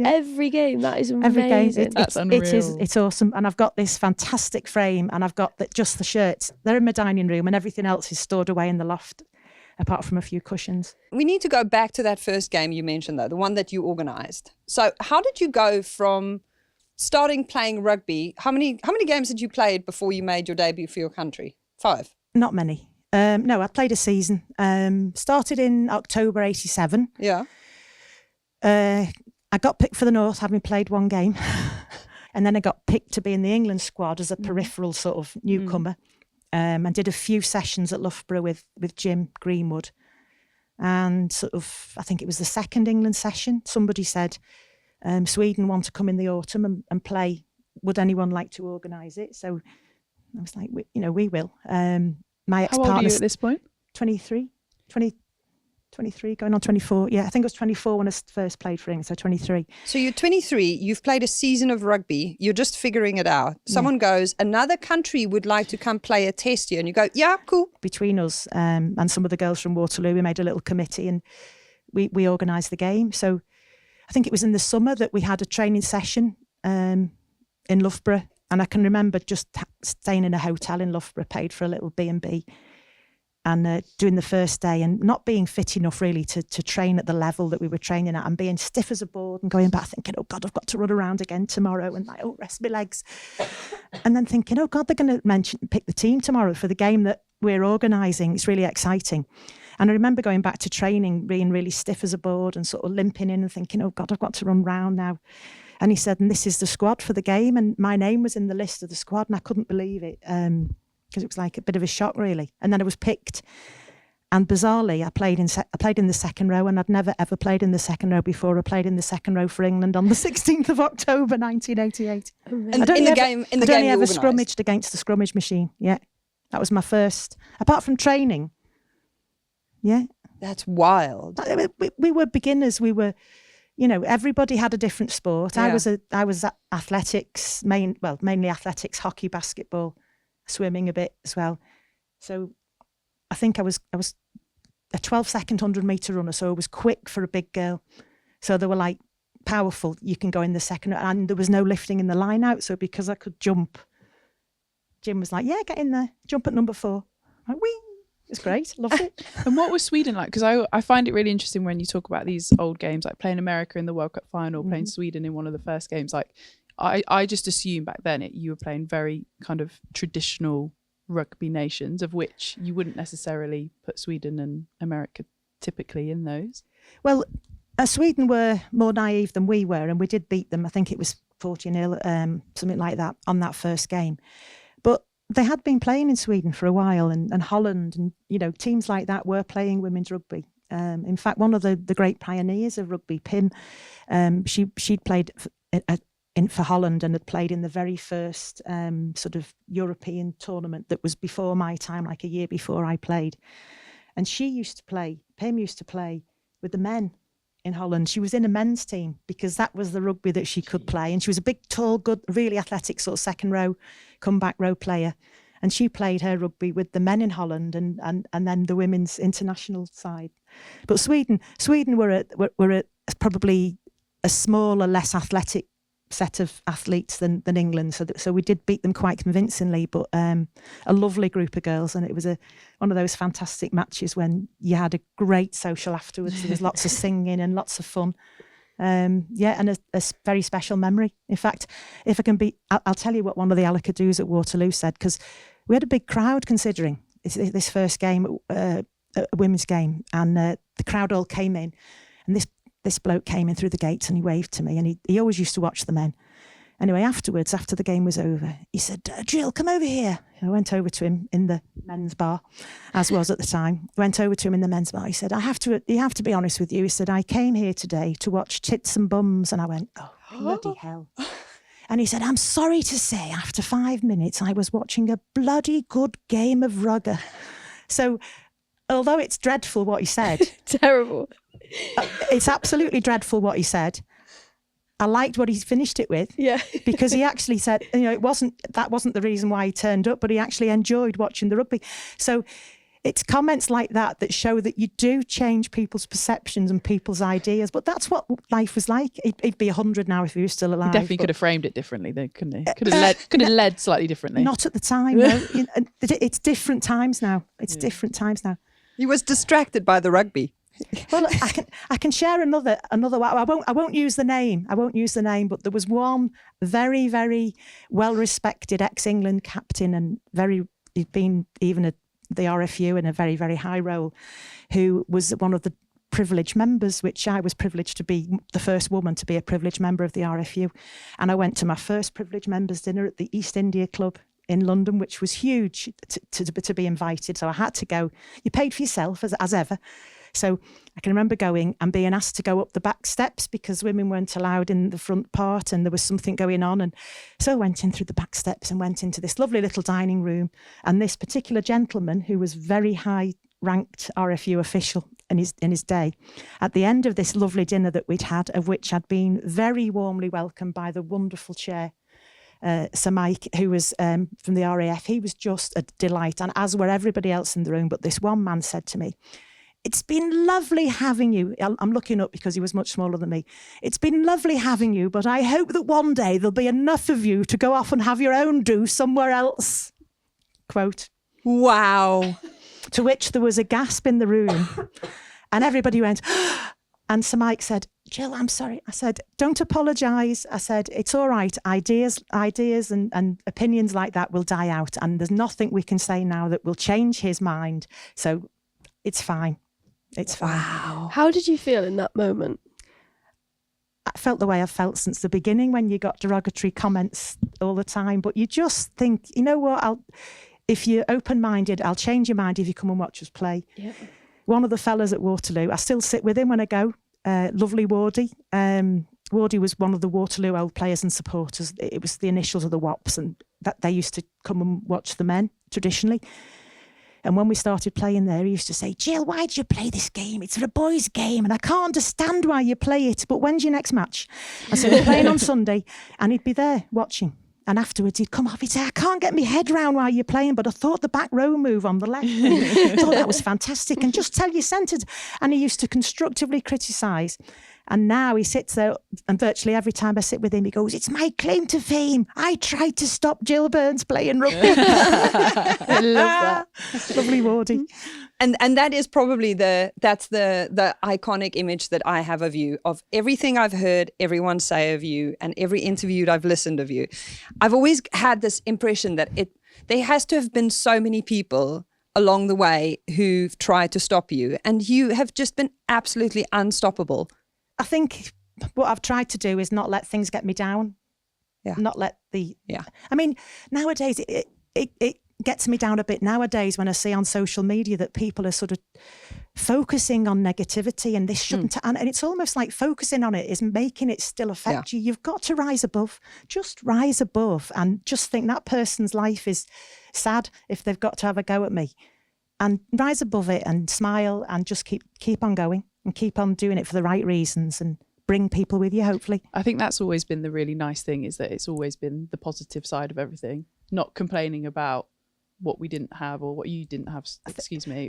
Every game, that is amazing.
Every game,
That's unreal.
it's awesome. And I've got this fantastic frame, and I've got just the shirts. They're in my dining room, and everything else is stored away in the loft. apart from a few cushions.
We need to go back to that first game you mentioned, though, the one that you organised. So how did you go from starting playing rugby? How many games had you played before you made your debut for your country? 5?
Not many. No, I played a season. Started in October 87.
Yeah.
I got picked for the North, having played 1 game. And then I got picked to be in the England squad as a peripheral sort of newcomer. And did a few sessions at Loughborough with Jim Greenwood. And sort of, I think it was the second England session, somebody said, Sweden want to come in the autumn and play. Would anyone like to organise it? So I was like, we will. My ex-partner.
How old are you at this point?
23, going on 24. Yeah, I think it was 24 when I first played for England, so 23.
So you're 23, you've played a season of rugby, you're just figuring it out. Someone goes, another country would like to come play a test here. And you go, yeah, cool.
Between us and some of the girls from Waterloo, we made a little committee and we organised the game. So I think it was in the summer that we had a training session in Loughborough. And I can remember just staying in a hotel in Loughborough, paid for a little B&B. And doing the first day and not being fit enough really to train at the level that we were training at and being stiff as a board and going back thinking, oh God, I've got to run around again tomorrow and like, oh, rest my legs. And then thinking, oh God, they're going to pick the team tomorrow for the game that we're organising. It's really exciting. And I remember going back to training, being really stiff as a board and sort of limping in and thinking, oh God, I've got to run round now. And he said, and this is the squad for the game. And my name was in the list of the squad and I couldn't believe it. Because it was like a bit of a shock, really. And then I was picked. And bizarrely, I played in the second row, and I'd never, ever played in the second row before. I played in the second row for England on the 16th of October, 1988.
And in the game you
ever
organised?
scrummaged against the scrummage machine. Yeah. That was my first, apart from training. Yeah.
That's wild.
We were beginners. We were, everybody had a different sport.
Yeah.
I was athletics, mainly athletics, hockey, basketball, swimming a bit as well. So I think I was a 12-second 100-metre runner, so I was quick for a big girl. So they were like, powerful, you can go in the second, and there was no lifting in the line out, so because I could jump, Jim was like, yeah, get in there, jump at number 4. I'm like, whee! It was great, loved it.
And what was Sweden like? Because I find it really interesting when you talk about these old games, like playing America in the World Cup final, playing Sweden in one of the first games. Like, I just assumed back then you were playing very kind of traditional rugby nations, of which you wouldn't necessarily put Sweden and America typically in those.
Well, Sweden were more naive than we were, and we did beat them. I think it was 40-0, something like that, on that first game. But they had been playing in Sweden for a while, and Holland, and teams like that were playing women's rugby. In fact, one of the great pioneers of rugby, Pim, she'd played for Holland and had played in the very first sort of European tournament that was before my time, like a year before I played. And Pim used to play with the men in Holland. She was in a men's team because that was the rugby that she could play. And she was a big, tall, good, really athletic sort of second row, comeback row player. And she played her rugby with the men in Holland and then the women's international side. But Sweden were probably a smaller, less athletic set of athletes than England, so we did beat them quite convincingly, but a lovely group of girls, and it was one of those fantastic matches when you had a great social afterwards. There was lots of singing and lots of fun, and a very special memory. In fact, if I can I'll tell you what one of the Alakadoos at Waterloo said, because we had a big crowd considering this first game, a women's game, and the crowd all came in, and this bloke came in through the gates and he waved to me, and he always used to watch the men. Anyway, after the game was over, he said, Jill, come over here. I went over to him in the men's bar, as was at the time. Went over to him in the men's bar. He said, you have to be honest with you. He said, I came here today to watch tits and bums. And I went, oh, bloody hell. And he said, I'm sorry to say, after 5 minutes, I was watching a bloody good game of rugger. So although it's dreadful what he said.
Terrible.
It's absolutely dreadful what he said. I liked what he finished it with.
Yeah.
Because he actually said, that wasn't the reason why he turned up, but he actually enjoyed watching the rugby. So it's comments like that show that you do change people's perceptions and people's ideas. But that's what life was like. He'd be 100 now if he was still alive.
He definitely could have framed it differently, though, couldn't he? Could have led slightly differently.
Not at the time. No. It's different times now. Different times now.
He was distracted by the rugby.
Well, I can share another. I won't use the name. But there was one very, very well respected ex-England captain, and he'd been even at the RFU in a very, very high role, who was one of the privileged members, which I was privileged to be the first woman to be a privileged member of the RFU. And I went to my first privileged members dinner at the East India Club in London, which was huge to be invited. So I had to go. You paid for yourself as ever. So I can remember going and being asked to go up the back steps because women weren't allowed in the front part and there was something going on. And so I went in through the back steps and went into this lovely little dining room. And this particular gentleman, who was very high ranked RFU official in his day, at the end of this lovely dinner that we'd had, of which I'd been very warmly welcomed by the wonderful chair, Sir Mike, who was from the RAF, he was just a delight, and as were everybody else in the room. But this one man said to me, "It's been lovely having you." I'm looking up because he was much smaller than me. "It's been lovely having you, but I hope that one day there'll be enough of you to go off and have your own do somewhere else." Quote.
Wow.
To which there was a gasp in the room, and everybody went, and Sir Mike said, "Gill, I'm sorry." I said, "Don't apologise." I said, "It's all right. Ideas and opinions like that will die out, and there's nothing we can say now that will change his mind. So it's fine. It's fine."
Wow.
How did you feel in that moment?
I felt the way I've felt since the beginning when you got derogatory comments all the time. But you just think, you know what, if you're open-minded, I'll change your mind if you come and watch us play.
Yeah.
One of the fellas at Waterloo, I still sit with him when I go, lovely Wardy. Wardy was one of the Waterloo old players and supporters. It was the initials of the WAPs, and that they used to come and watch the men traditionally. And when we started playing there, he used to say, "Gill, why do you play this game? It's a boys' game, and I can't understand why you play it. But when's your next match?" I said, "We're playing on Sunday," and he'd be there watching. And afterwards, he'd come off. He'd say, "I can't get my head round why you're playing, but I thought the back row move on the left. I thought that was fantastic. And just tell you centred." And he used to constructively criticise. And now he sits there, and virtually every time I sit with him, he goes, "It's my claim to fame. I tried to stop Gill Burns playing rugby."
I love that.
Lovely Wardy.
And that is probably the iconic image that I have of you, of everything I've heard everyone say of you and every interview I've listened of you. I've always had this impression that there has to have been so many people along the way who've tried to stop you, and you have just been absolutely unstoppable.
I think what I've tried to do is not let things get me down.
Yeah.
Not let
Yeah.
I mean, nowadays it gets me down a bit nowadays when I see on social media that people are sort of focusing on negativity, and this shouldn't, and it's almost like focusing on it is making it still affect you. You've got to rise above, just rise above, and just think that person's life is sad if they've got to have a go at me, and rise above it and smile and just keep on going and keep on doing it for the right reasons and bring people with you, hopefully.
I think that's always been the really nice thing, is that it's always been the positive side of everything, not complaining about what we didn't have or what you didn't have,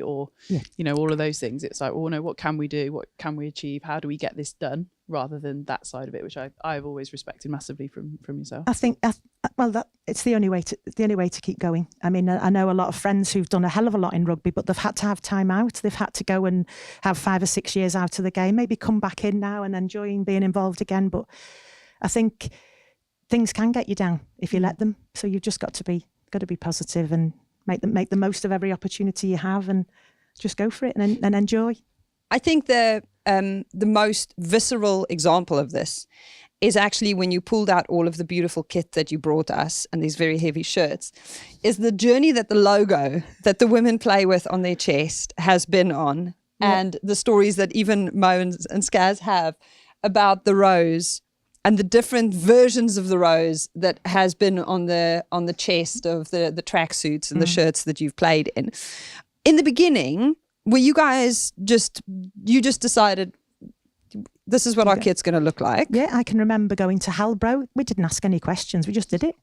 or you know, all of those things. It's like, oh no, what can we do, what can we achieve, how do we get this done, rather than that side of it, which I've always respected massively from yourself.
I think it's the only way to keep going. I mean, I know a lot of friends who've done a hell of a lot in rugby, but they've had to have time out. They've had to go and have 5 or 6 years out of the game, maybe come back in now and enjoying being involved again. But I think things can get you down if you let them. So you've just got to be positive and make the most of every opportunity you have, and just go for it and enjoy.
I think the most visceral example of this is actually when you pulled out all of the beautiful kit that you brought us and these very heavy shirts, is the journey that the logo that the women play with on their chest has been on, and the stories that even Mo and Scaz have about the rose and the different versions of the rose that has been on the chest of the tracksuits and the shirts that you've played in. In the beginning, were you guys just decided this is what our kit's going to look like?
Yeah, I can remember going to Halbro. We didn't ask any questions. We just did it.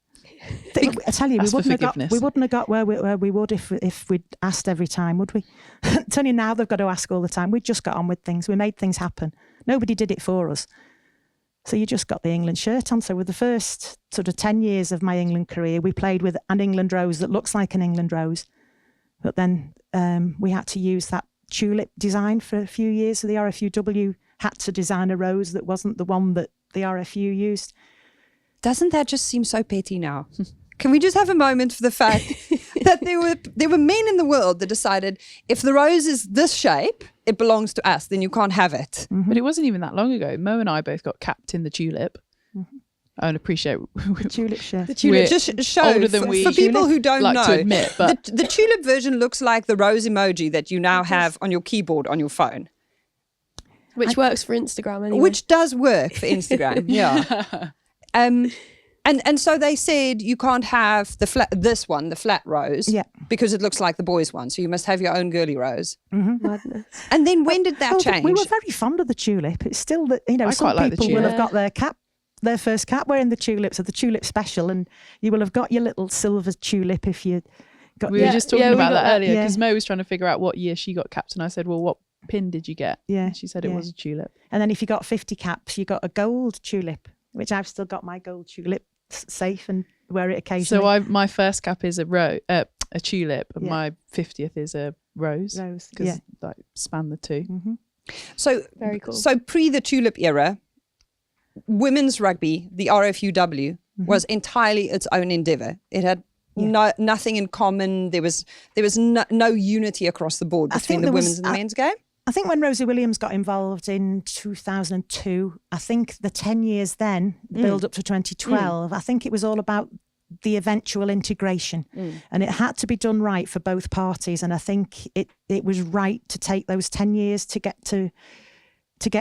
I tell you, we wouldn't have got where we would if we'd asked every time, would we? It's only now they've got to ask all the time. We just got on with things. We made things happen. Nobody did it for us. So you just got the England shirt on. So with the first sort of 10 years of my England career, we played with an England rose that looks like an England rose. But then we had to use that tulip design for a few years. So the RFUW had to design a rose that wasn't the one that the RFU used.
Doesn't that just seem so petty now? Can we just have a moment for the fact that there were men in the world that decided if the rose is this shape, it belongs to us, then you can't have it.
Mm-hmm.
But it wasn't even that long ago. Mo and I both got capped in the tulip.
Mm-hmm.
I don't appreciate
The tulip shirt.
The tulip
We're
just show
older than we
for people who don't
like
know.
to admit, but
the tulip version looks like the rose emoji that you now have on your keyboard on your phone.
Which works for Instagram anyway.
Which does work for Instagram, yeah. And so they said you can't have the flat rose,
Yeah.
because it looks like the boys' one. So you must have your own girly rose.
Madness.
And then when did that change?
We were very fond of the tulip. It's still that, you know,
I
some
quite like the
people will
tulip.
have got their first cap wearing the tulips or the tulip special, and you will have got your little silver tulip if you got.
we were just talking
we
about
got
that
that.
earlier
Yeah.
because Mo was trying to figure out what year she got capped, and I said, "Well, what pin did you get?"
Yeah,
And she said it
yeah.
was a tulip.
And then if you got 50 caps, you got a gold tulip, which I've still got my gold tulip safe and wear it occasionally.
So my first cap is a tulip, and
Yeah.
my 50th is a rose.
Rose,
because
yeah.
like span the two.
Mm-hmm.
So
Very cool.
So pre the tulip era, women's rugby, the RFUW, was entirely its own endeavour. It had nothing in common. There was no unity across the board
I
between
think
the
there was-
women's and the men's game.
I think when Rosie Williams got involved in 2002, I think the 10 years then, the build up to 2012, I think it was all about the eventual integration. And it had to be done right for both parties. And I think it was right to take those 10 years to get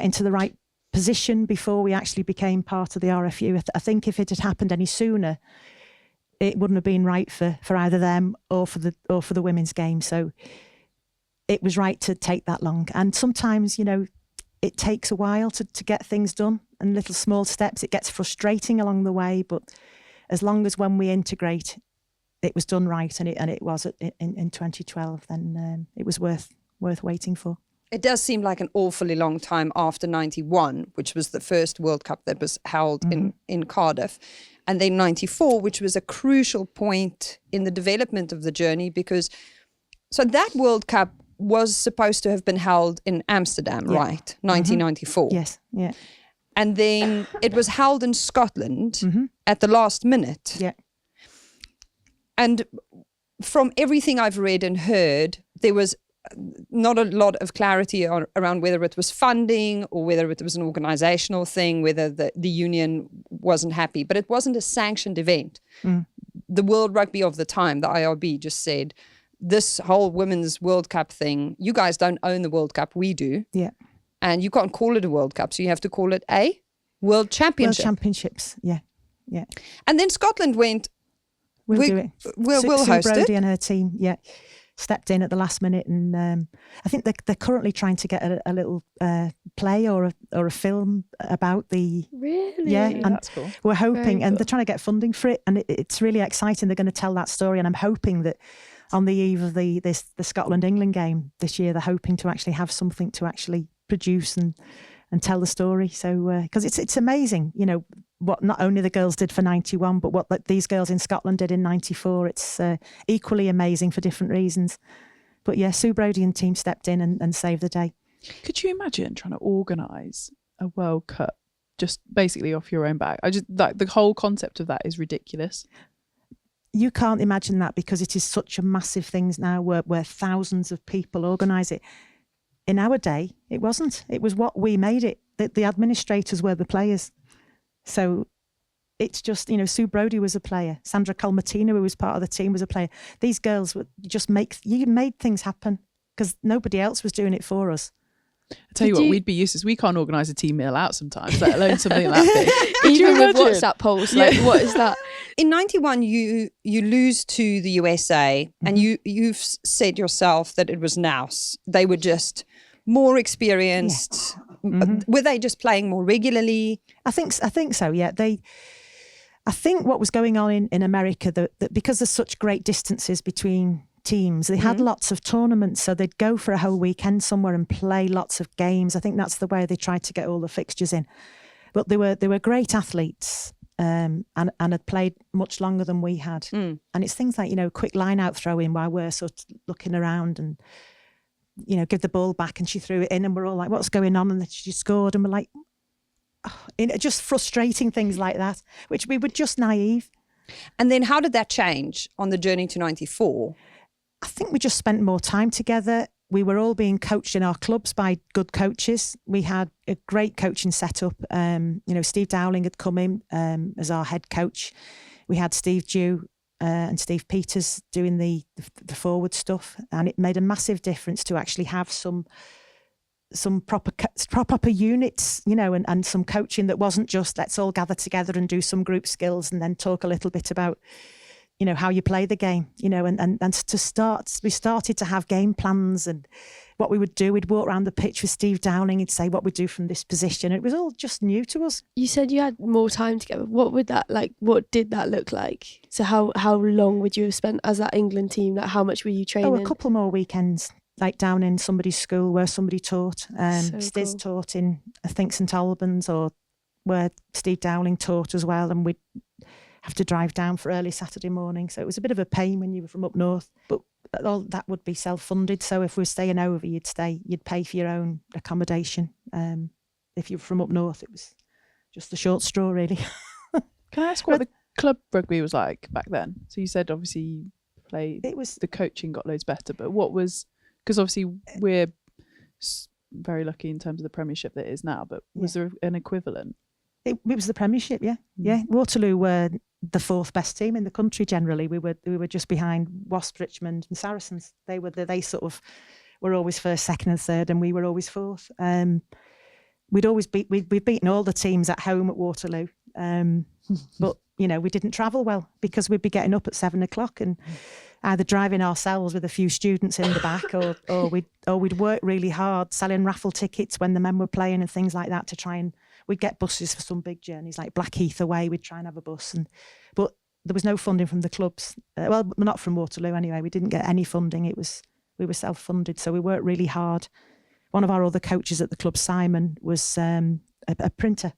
into the right position before we actually became part of the RFU. I think if it had happened any sooner, it wouldn't have been right for either them or for the women's game. So it was right to take that long. And sometimes, you know, it takes a while to get things done, and little small steps. It gets frustrating along the way, but as long as when we integrate, it was done right, and it was in 2012, then it was worth waiting for.
It does seem like an awfully long time after 91, which was the first World Cup that was held in Cardiff. And then 94, which was a crucial point in the development of the journey, because so that World Cup was supposed to have been held in Amsterdam, right? 1994.
Yes, yeah.
And then it was held in Scotland at the last minute.
Yeah.
And from everything I've read and heard, there was not a lot of clarity around whether it was funding or whether it was an organizational thing, whether the union wasn't happy. But it wasn't a sanctioned event. The World Rugby of the time, the IRB, just said, this whole Women's World Cup thing, you guys don't own the World Cup, we do.
Yeah.
And you can't call it a World Cup, so you have to call it a World Championship.
World Championships, yeah.
And then Scotland went,
We'll do it.
We'll
Sue
host
Brodie
it.
and her team, stepped in at the last minute, and I think they're currently trying to get a little play or a film about the.
Really?
Yeah,
Yeah,
and
that's cool.
we're hoping,
Very
and
cool.
they're trying to get funding for it, and it's really exciting. They're going to tell that story, and I'm hoping that on the eve of the Scotland-England game this year, they're hoping to actually have something to actually produce and tell the story. So because it's amazing, you know, what not only the girls did for 91, but what these girls in Scotland did in 94. It's equally amazing for different reasons. But yeah, Sue Brodie and team stepped in and saved the day.
Could you imagine trying to organise a World Cup just basically off your own back? I just like the whole concept of that is ridiculous.
You can't imagine that because it is such a massive thing now where thousands of people organise it. In our day, it wasn't. It was what we made it. The administrators were the players. So it's just, you know, Sue Brodie was a player. Sandra Colmatina, who was part of the team, was a player. These girls would just you made things happen because nobody else was doing it for us.
I tell you what, we'd be useless. We can't organise a team meal out sometimes, let alone something that big. Could you
Even with
imagine?
WhatsApp polls, like what is that?
In 91, you lose to the USA, and you've said yourself that it was Nous. They were just more experienced. Were they just playing more regularly?
I think so. Yeah, I think what was going on in America that because there's such great distances between teams, they had lots of tournaments, so they'd go for a whole weekend somewhere and play lots of games. I think that's the way they tried to get all the fixtures in. But they were great athletes and had played much longer than we had. And it's things like, you know, quick line out throw in while we're sort of looking around, and give the ball back, and she threw it in, and we're all like, what's going on? And then she scored, and we're like, just frustrating things like that, which we were just naive.
And then how did that change on the journey to 94?
I think we just spent more time together. We were all being coached in our clubs by good coaches. We had a great coaching setup. Steve Dowling had come in as our head coach. We had Steve Dew and Steve Peters doing the forward stuff, and it made a massive difference to actually have some proper units, and some coaching that wasn't just let's all gather together and do some group skills and then talk a little bit about how you play the game, and to start, we started to have game plans and what we would do. We'd walk around the pitch with Steve Downing. He'd say what we'd do from this position. It was all just new to us.
You said you had more time together. What did that look like? So how long would you have spent as that England team? Like, how much were you training?
A couple more weekends, like down in somebody's school where somebody taught. Stiz taught in, I think, St Albans, or where Steve Dowling taught as well, and we'd have to drive down for early Saturday morning. So it was a bit of a pain when you were from up north, but all that would be self-funded. So if we were staying over, you'd pay for your own accommodation. If you were from up north, it was just the short straw, really.
Can I ask what the club rugby was like back then? So you said obviously you played, the coaching got loads better, but what was, because obviously we're very lucky in terms of the Premiership that it is now, but was there an equivalent?
It was the Premiership, yeah. Yeah. Waterloo were the fourth best team in the country generally. We were just behind Wasps, Richmond and Saracens. They were always first, second and third, and we were always fourth. We've beaten all the teams at home at Waterloo. But we didn't travel well because we'd be getting up at 7:00 and either driving ourselves with a few students in the back, or we'd work really hard selling raffle tickets when the men were playing and things like that to try and. We'd get buses for some big journeys, like Blackheath away. We'd try and have a bus, but there was no funding from the clubs. Well, not from Waterloo anyway. We didn't get any funding. We were self-funded, so we worked really hard. One of our other coaches at the club, Simon, was a printer,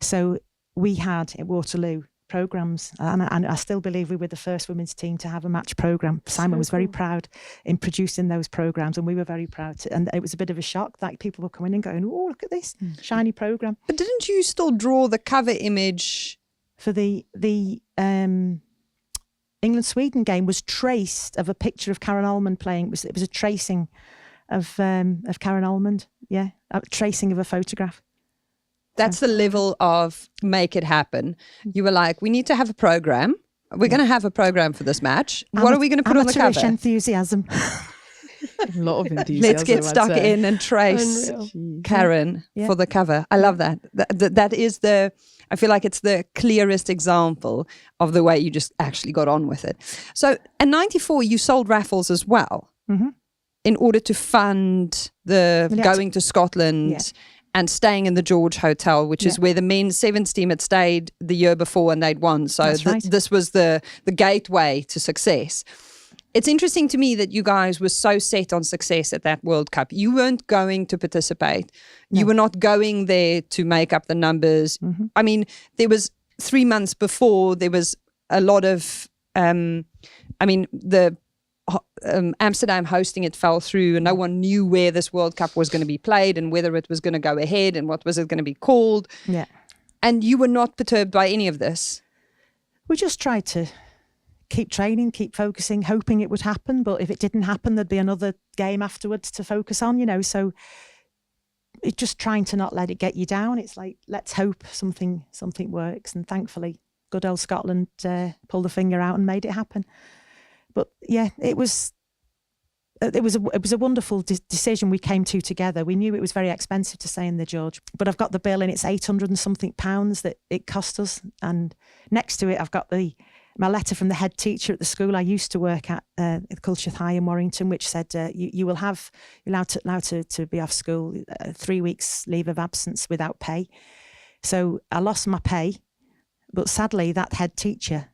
so we had at Waterloo programmes, and I still believe we were the first women's team to have a match programme. Simon was very proud in producing those programmes, and we were very proud and it was a bit of a shock, like people were coming in going, oh, look at this shiny programme.
But didn't you still draw the cover image?
For the England-Sweden game was traced of a picture of Karen Almond playing. It was a tracing of Karen Almond, a tracing of a photograph.
That's the level of make it happen. You were like, we need to have a program. We're going to have a program for this match. What are we going to put on the cover?
Enthusiasm.
A lot of enthusiasm.
Let's get stuck in and trace Karen for the cover. I love that. That is I feel like it's the clearest example of the way you just actually got on with it. So in 94, you sold raffles as well in order to fund the going to Scotland and staying in the George Hotel, which is where the men's sevens team had stayed the year before and they'd won. So this was the gateway to success. It's interesting to me that you guys were so set on success at that World Cup. You weren't going to participate. No. You were not going there to make up the numbers. I mean, there was 3 months before, there was a lot of, the Amsterdam hosting it fell through and no one knew where this World Cup was going to be played and whether it was going to go ahead and what was it going to be called. Yeah. And you were not perturbed by any of this.
We just tried to keep training, keep focusing, hoping it would happen. But if it didn't happen, there'd be another game afterwards to focus on, so it's just trying to not let it get you down. It's like, let's hope something works. And thankfully, good old Scotland pulled the finger out and made it happen. But yeah, it was a wonderful decision we came to together. We knew it was very expensive to stay in the George, but I've got the bill and it's £800 and something that it cost us. And next to it, I've got my letter from the head teacher at the school I used to work at Culcheth High in Warrington, which said you're allowed to be off school 3 weeks leave of absence without pay. So I lost my pay, but sadly that head teacher,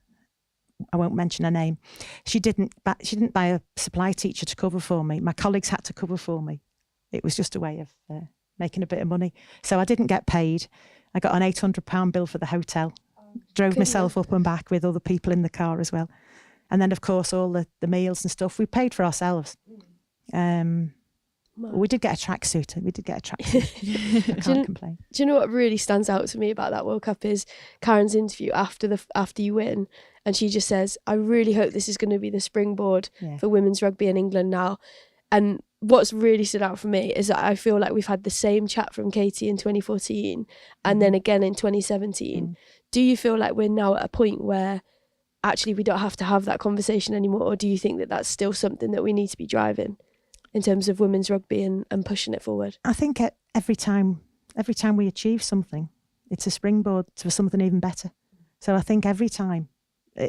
I won't mention her name, she didn't buy a supply teacher to cover for me. My colleagues had to cover for me. It was just a way of making a bit of money. So I didn't get paid. I got an £800 bill for the hotel. Drove myself up and back with other people in the car as well. And then, of course, all the meals and stuff we paid for ourselves. We did get a tracksuit. I can't complain.
Do you know what really stands out to me about that World Cup is Karen's interview after you win, and she just says, "I really hope this is going to be the springboard for women's rugby in England now." And what's really stood out for me is that I feel like we've had the same chat from Katie in 2014 and then again in 2017. Do you feel like we're now at a point where actually we don't have to have that conversation anymore, or do you think that that's still something that we need to be driving in terms of women's rugby and pushing it forward?
I think every time we achieve something, it's a springboard to something even better. So I think every time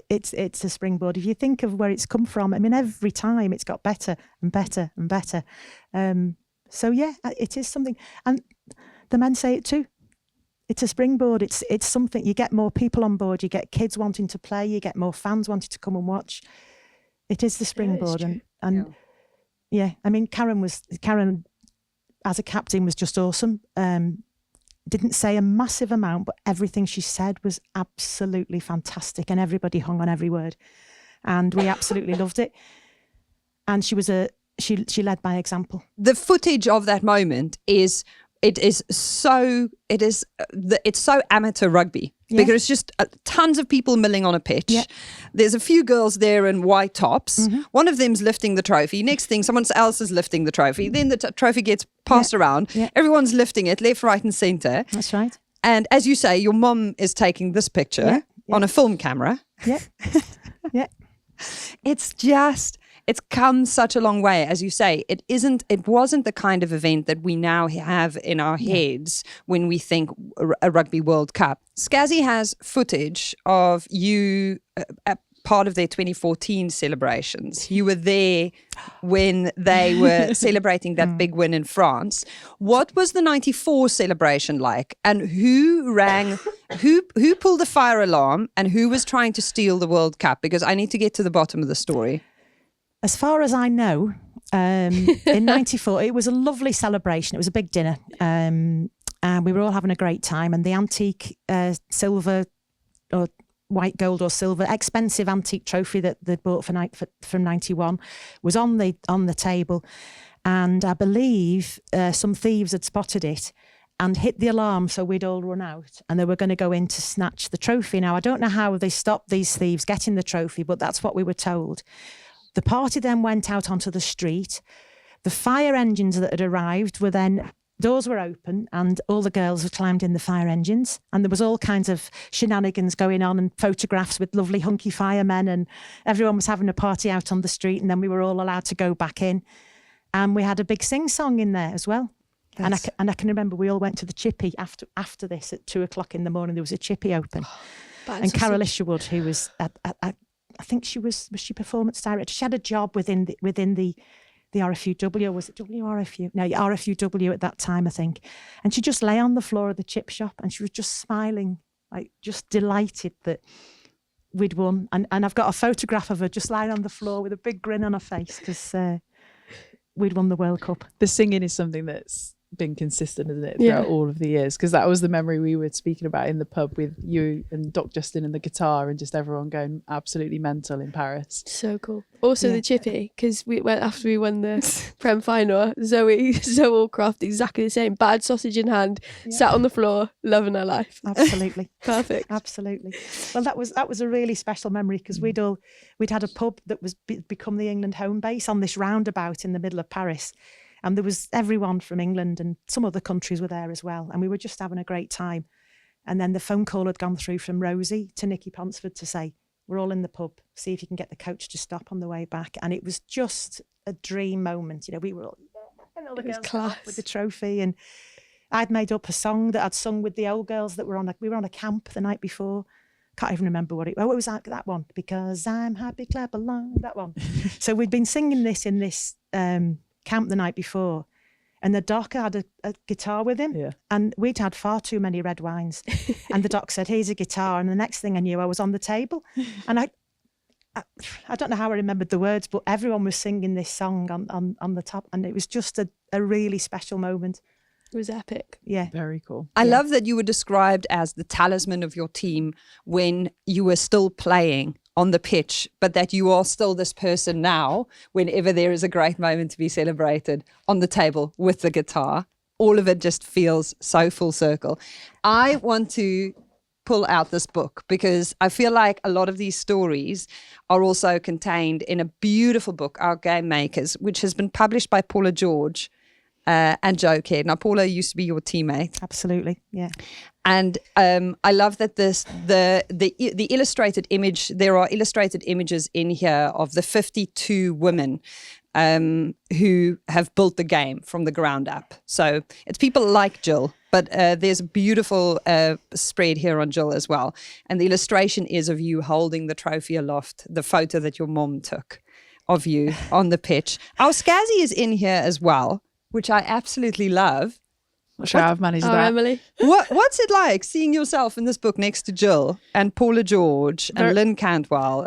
it's a springboard. If you think of where it's come from, I mean, every time it's got better and better and better. So yeah, it is something, and the men say it too. It's a springboard. It's something. You get more people on board. You get kids wanting to play. You get more fans wanting to come and watch. It is the springboard, and yeah. I mean, Karen as a captain was just awesome. Didn't say a massive amount, but everything she said was absolutely fantastic, and everybody hung on every word, and we absolutely loved it. And she led by example.
The footage of that moment is so amateur rugby, because it's just tons of people milling on a pitch. There's a few girls there in white tops. One of them's lifting the trophy. Next thing, someone else is lifting the trophy. Then the trophy gets passed around. Everyone's lifting it left, right and centre.
That's right.
And as you say, your mum is taking this picture on a film camera. It's come such a long way. As you say, it wasn't the kind of event that we now have in our heads when we think a Rugby World Cup. Scazzy has footage of you, part of their 2014 celebrations. You were there when they were celebrating that big win in France. What was the 94 celebration like? And who pulled the fire alarm, and who was trying to steal the World Cup? Because I need to get to the bottom of the story.
As far as I know, in 94, it was a lovely celebration. It was a big dinner. And we were all having a great time. And the antique silver or white, gold or silver, expensive antique trophy that they'd bought from 91 was on the table. And I believe some thieves had spotted it and hit the alarm, so we'd all run out, and they were going to go in to snatch the trophy. Now, I don't know how they stopped these thieves getting the trophy, but that's what we were told. The party then went out onto the street. The fire engines that had arrived doors were open, and all the girls had climbed in the fire engines, and there was all kinds of shenanigans going on and photographs with lovely hunky firemen, and everyone was having a party out on the street, and then we were all allowed to go back in. And we had a big sing-song in there as well. And I can remember we all went to the chippy after this at 2:00 in the morning. There was a chippy open. And Carol Isherwood, who was I think was she performance director? She had a job within the RFUW, or was it WRFU? No, RFUW at that time, I think. And she just lay on the floor of the chip shop, and she was just smiling, like just delighted that we'd won. And I've got a photograph of her just lying on the floor with a big grin on her face because we'd won the World Cup.
The singing is something that's been consistent, isn't it, throughout all of the years? Because that was the memory we were speaking about in the pub with you and Doc Justin and the guitar, and just everyone going absolutely mental in Paris.
So cool. Also the chippy, because after we won the Prem final, Zoe Allcroft, exactly the same, bad sausage in hand, sat on the floor, loving her life.
Absolutely.
Perfect.
Absolutely. Well, that was a really special memory, because we'd had a pub that was become the England home base on this roundabout in the middle of Paris. And there was everyone from England, and some other countries were there as well. And we were just having a great time. And then the phone call had gone through from Rosie to Nicky Ponsford to say, we're all in the pub, see if you can get the coach to stop on the way back. And it was just a dream moment. You know, we were all, and all the girls
class
with the trophy. And I'd made up a song that I'd sung with the old girls that we were on a camp the night before. Can't even remember what it was. That one, because I'm happy, clap along, that one. So we'd been singing this in this camp the night before, and the doc had a guitar with him, and we'd had far too many red wines, and the doc said, here's a guitar, and the next thing I knew I was on the table, and I don't know how I remembered the words, but everyone was singing this song on the top, and it was just a really special moment.
It was epic.
Yeah.
Very cool.
I love that you were described as the talisman of your team when you were still playing on the pitch, but that you are still this person now whenever there is a great moment to be celebrated on the table with the guitar. All of it just feels so full circle. I want to pull out this book because I feel like a lot of these stories are also contained in a beautiful book, Our Game Makers, which has been published by Paula George and Joe Kidd. Now, Paula used to be your teammate.
Absolutely, yeah.
And I love that the illustrated image, there are illustrated images in here of the 52 women who have built the game from the ground up. So it's people like Gill, but there's a beautiful spread here on Gill as well. And the illustration is of you holding the trophy aloft, the photo that your mom took of you on the pitch. Our Scazzy is in here as well, which I absolutely love.
Not sure how I've managed that.
Emily.
What's it like seeing yourself in this book next to Gill and Paula George and Lynn Cantwell?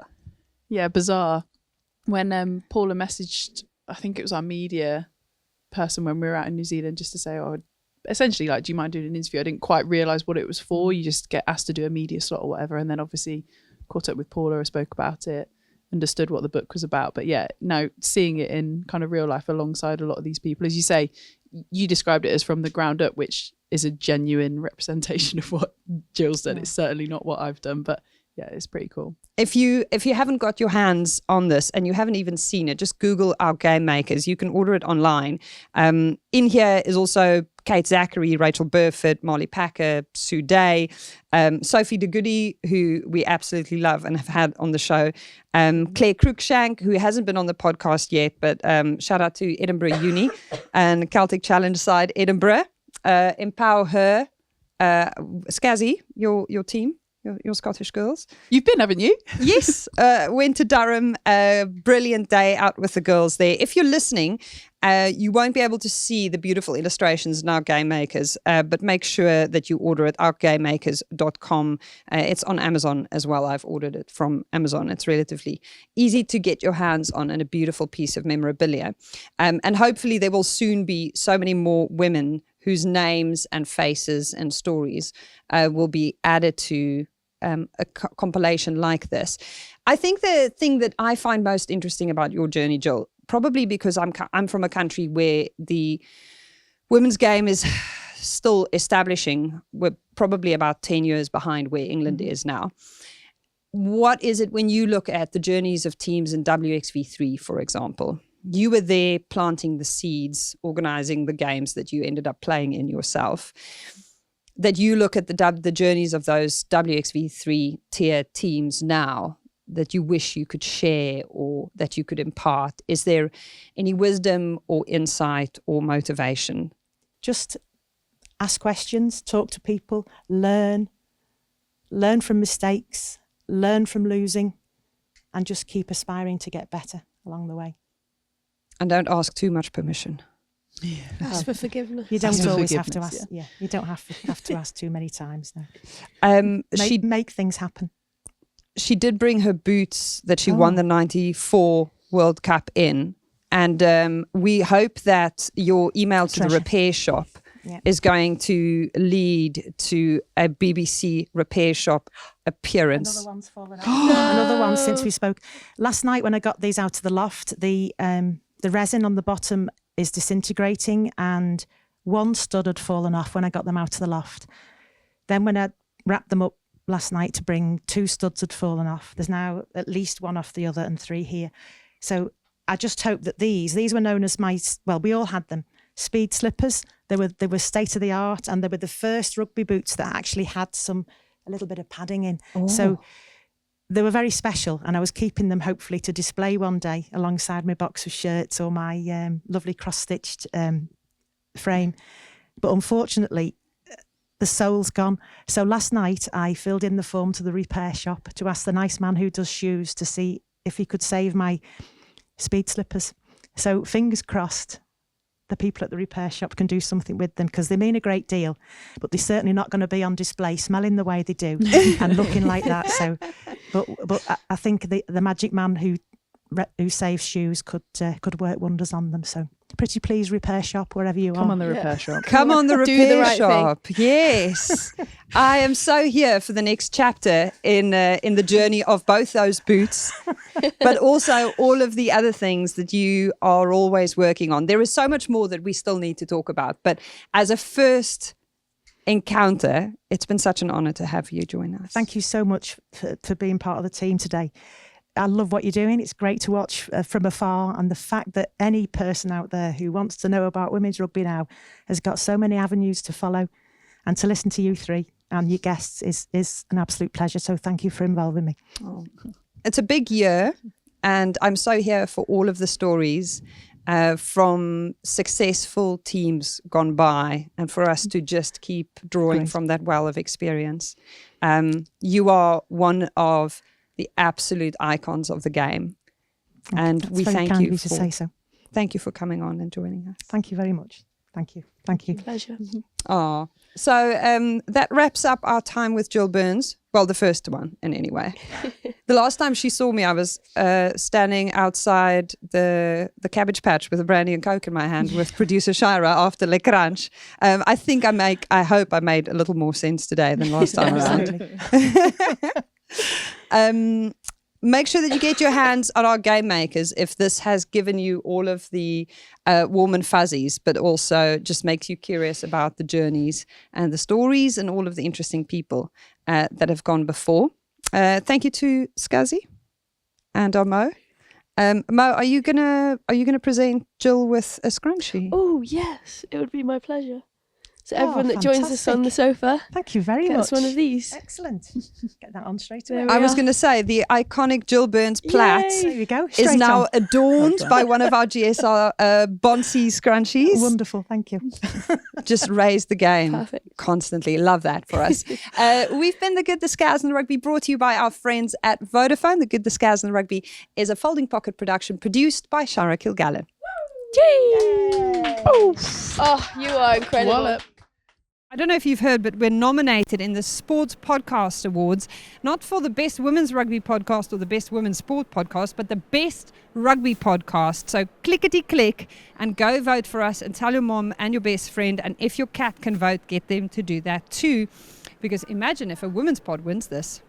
Yeah, bizarre. When Paula messaged, I think it was our media person when we were out in New Zealand, just to say, essentially, like, do you mind doing an interview? I didn't quite realise what it was for. You just get asked to do a media slot or whatever. And then obviously caught up with Paula, I spoke about it, understood what the book was about. But yeah, no, seeing it in kind of real life alongside a lot of these people, as you say, you described it as from the ground up, which is a genuine representation of what Gill's done. It's certainly not what I've done, but yeah, it's pretty cool.
If you haven't got your hands on this and you haven't even seen it, just Google Our Game Makers. You can order it online. In here is also Kate Zachary, Rachel Burford, Marley Packer, Sue Day, Sophie de Goody, who we absolutely love and have had on the show, Claire Cruikshank, who hasn't been on the podcast yet, but shout out to Edinburgh Uni and Celtic Challenge side Edinburgh. Empower Her, Scazzy, your team. Your Scottish girls.
You've been, haven't you?
Yes. Went to Durham. Brilliant day out with the girls there. If you're listening, you won't be able to see the beautiful illustrations in Our Game Makers, but make sure that you order it, ourgamemakers.com. It's on Amazon as well. I've ordered it from Amazon. It's relatively easy to get your hands on and a beautiful piece of memorabilia. And hopefully there will soon be so many more women whose names and faces and stories will be added to a compilation like this. I think the thing that I find most interesting about your journey, Gill, probably because I'm from a country where the women's game is still establishing. We're probably about 10 years behind where England is now. What is it when you look at the journeys of teams in WXV3, for example? You were there planting the seeds, organizing the games that you ended up playing in yourself. That you look at the journeys of those WXV3 tier teams now that you wish you could share or that you could impart. Is there any wisdom or insight or motivation?
Just ask questions, talk to people, learn from mistakes, learn from losing, and just keep aspiring to get better along the way. And
don't ask too much permission.
Yeah. Ask for forgiveness.
You don't always have to ask. Yeah, you don't have to ask too many times.
No.
Make things happen.
She did bring her boots that she won the 94 World Cup in, and we hope that your email to the repair shop is going to lead to a BBC repair shop appearance.
Another one's fallen out. Another one since we spoke last night when I got these out of the loft. The resin on the bottom is disintegrating and one stud had fallen off when I got them out of the loft. Then when I wrapped them up last night to bring, 2 studs had fallen off. There's now at least 1 off the other and 3 here. So I just hope that these were known as we all had them, speed slippers. They were state of the art and they were the first rugby boots that actually had a little bit of padding in. Oh. So they were very special and I was keeping them hopefully to display one day alongside my box of shirts or my lovely cross-stitched frame. But unfortunately, the sole's gone. So last night I filled in the form to the repair shop to ask the nice man who does shoes to see if he could save my speed slippers. So fingers crossed the people at the repair shop can do something with them because they mean a great deal, but they're certainly not going to be on display smelling the way they do and looking like that. So, but I think the magic man who saves shoes could work wonders on them. So Pretty Please Repair Shop, wherever you
Come
are.
on the repair shop.
Come on the
Do the
repair
right thing.
shop. Yes. I am so here for the next chapter in the journey of both those boots, but also all of the other things that you are always working on. There is so much more that we still need to talk about. But as a first encounter, it's been such an honor to have you join us.
Thank you so much for being part of the team today. I love what you're doing. It's great to watch from afar, and the fact that any person out there who wants to know about women's rugby now has got so many avenues to follow, and to listen to you three and your guests is an absolute pleasure. So thank you for involving me.
Oh. It's a big year, and I'm so here for all of the stories from successful teams gone by, and for us to just keep drawing
Great.
from that well of experience. You are one of the absolute icons of the game, and
That's
we
very
thank
kind
you
of you to say so.
Thank you for coming on and joining us.
Thank you very much. Thank you. Thank you.
Pleasure.
Oh, so that wraps up our time with Gill Burns. Well, the first one, in any way. The last time she saw me, I was standing outside the cabbage patch with a brandy and coke in my hand with producer Shira after Le Crunch. I hope I made a little more sense today than last time around. Make sure that you get your hands on our game makers if this has given you all of the warm and fuzzies, but also just makes you curious about the journeys and the stories and all of the interesting people that have gone before. Thank you to Scazzy and our Mo. Mo, are you gonna present Gill with a scrunchie?
Oh, yes. It would be my pleasure. So
Oh,
everyone that joins us on the sofa
Thank you very
gets
much.
one of these.
Excellent. Get that on straight
There
away.
we
I was
are.
going to say the iconic Gill Burns plait
Yay.
There you go.
is
Straight
now
on.
adorned by one of our GSR Bonsi scrunchies.
Wonderful. Thank you.
Just raise the game
Perfect.
constantly. Love that for us. We've been The Good, the Scaz and the Rugby, brought to you by our friends at Vodafone. The Good, the Scaz and the Rugby is a folding pocket production produced by Shara Kilgallen.
Yay! Oh, you are incredible.
Wallop.
I don't know if you've heard, but we're nominated in the Sports Podcast Awards, not for the best women's rugby podcast or the best women's sport podcast, but the best rugby podcast. So clickety-click and go vote for us and tell your mom and your best friend. And if your cat can vote, get them to do that too. Because imagine if a women's pod wins this.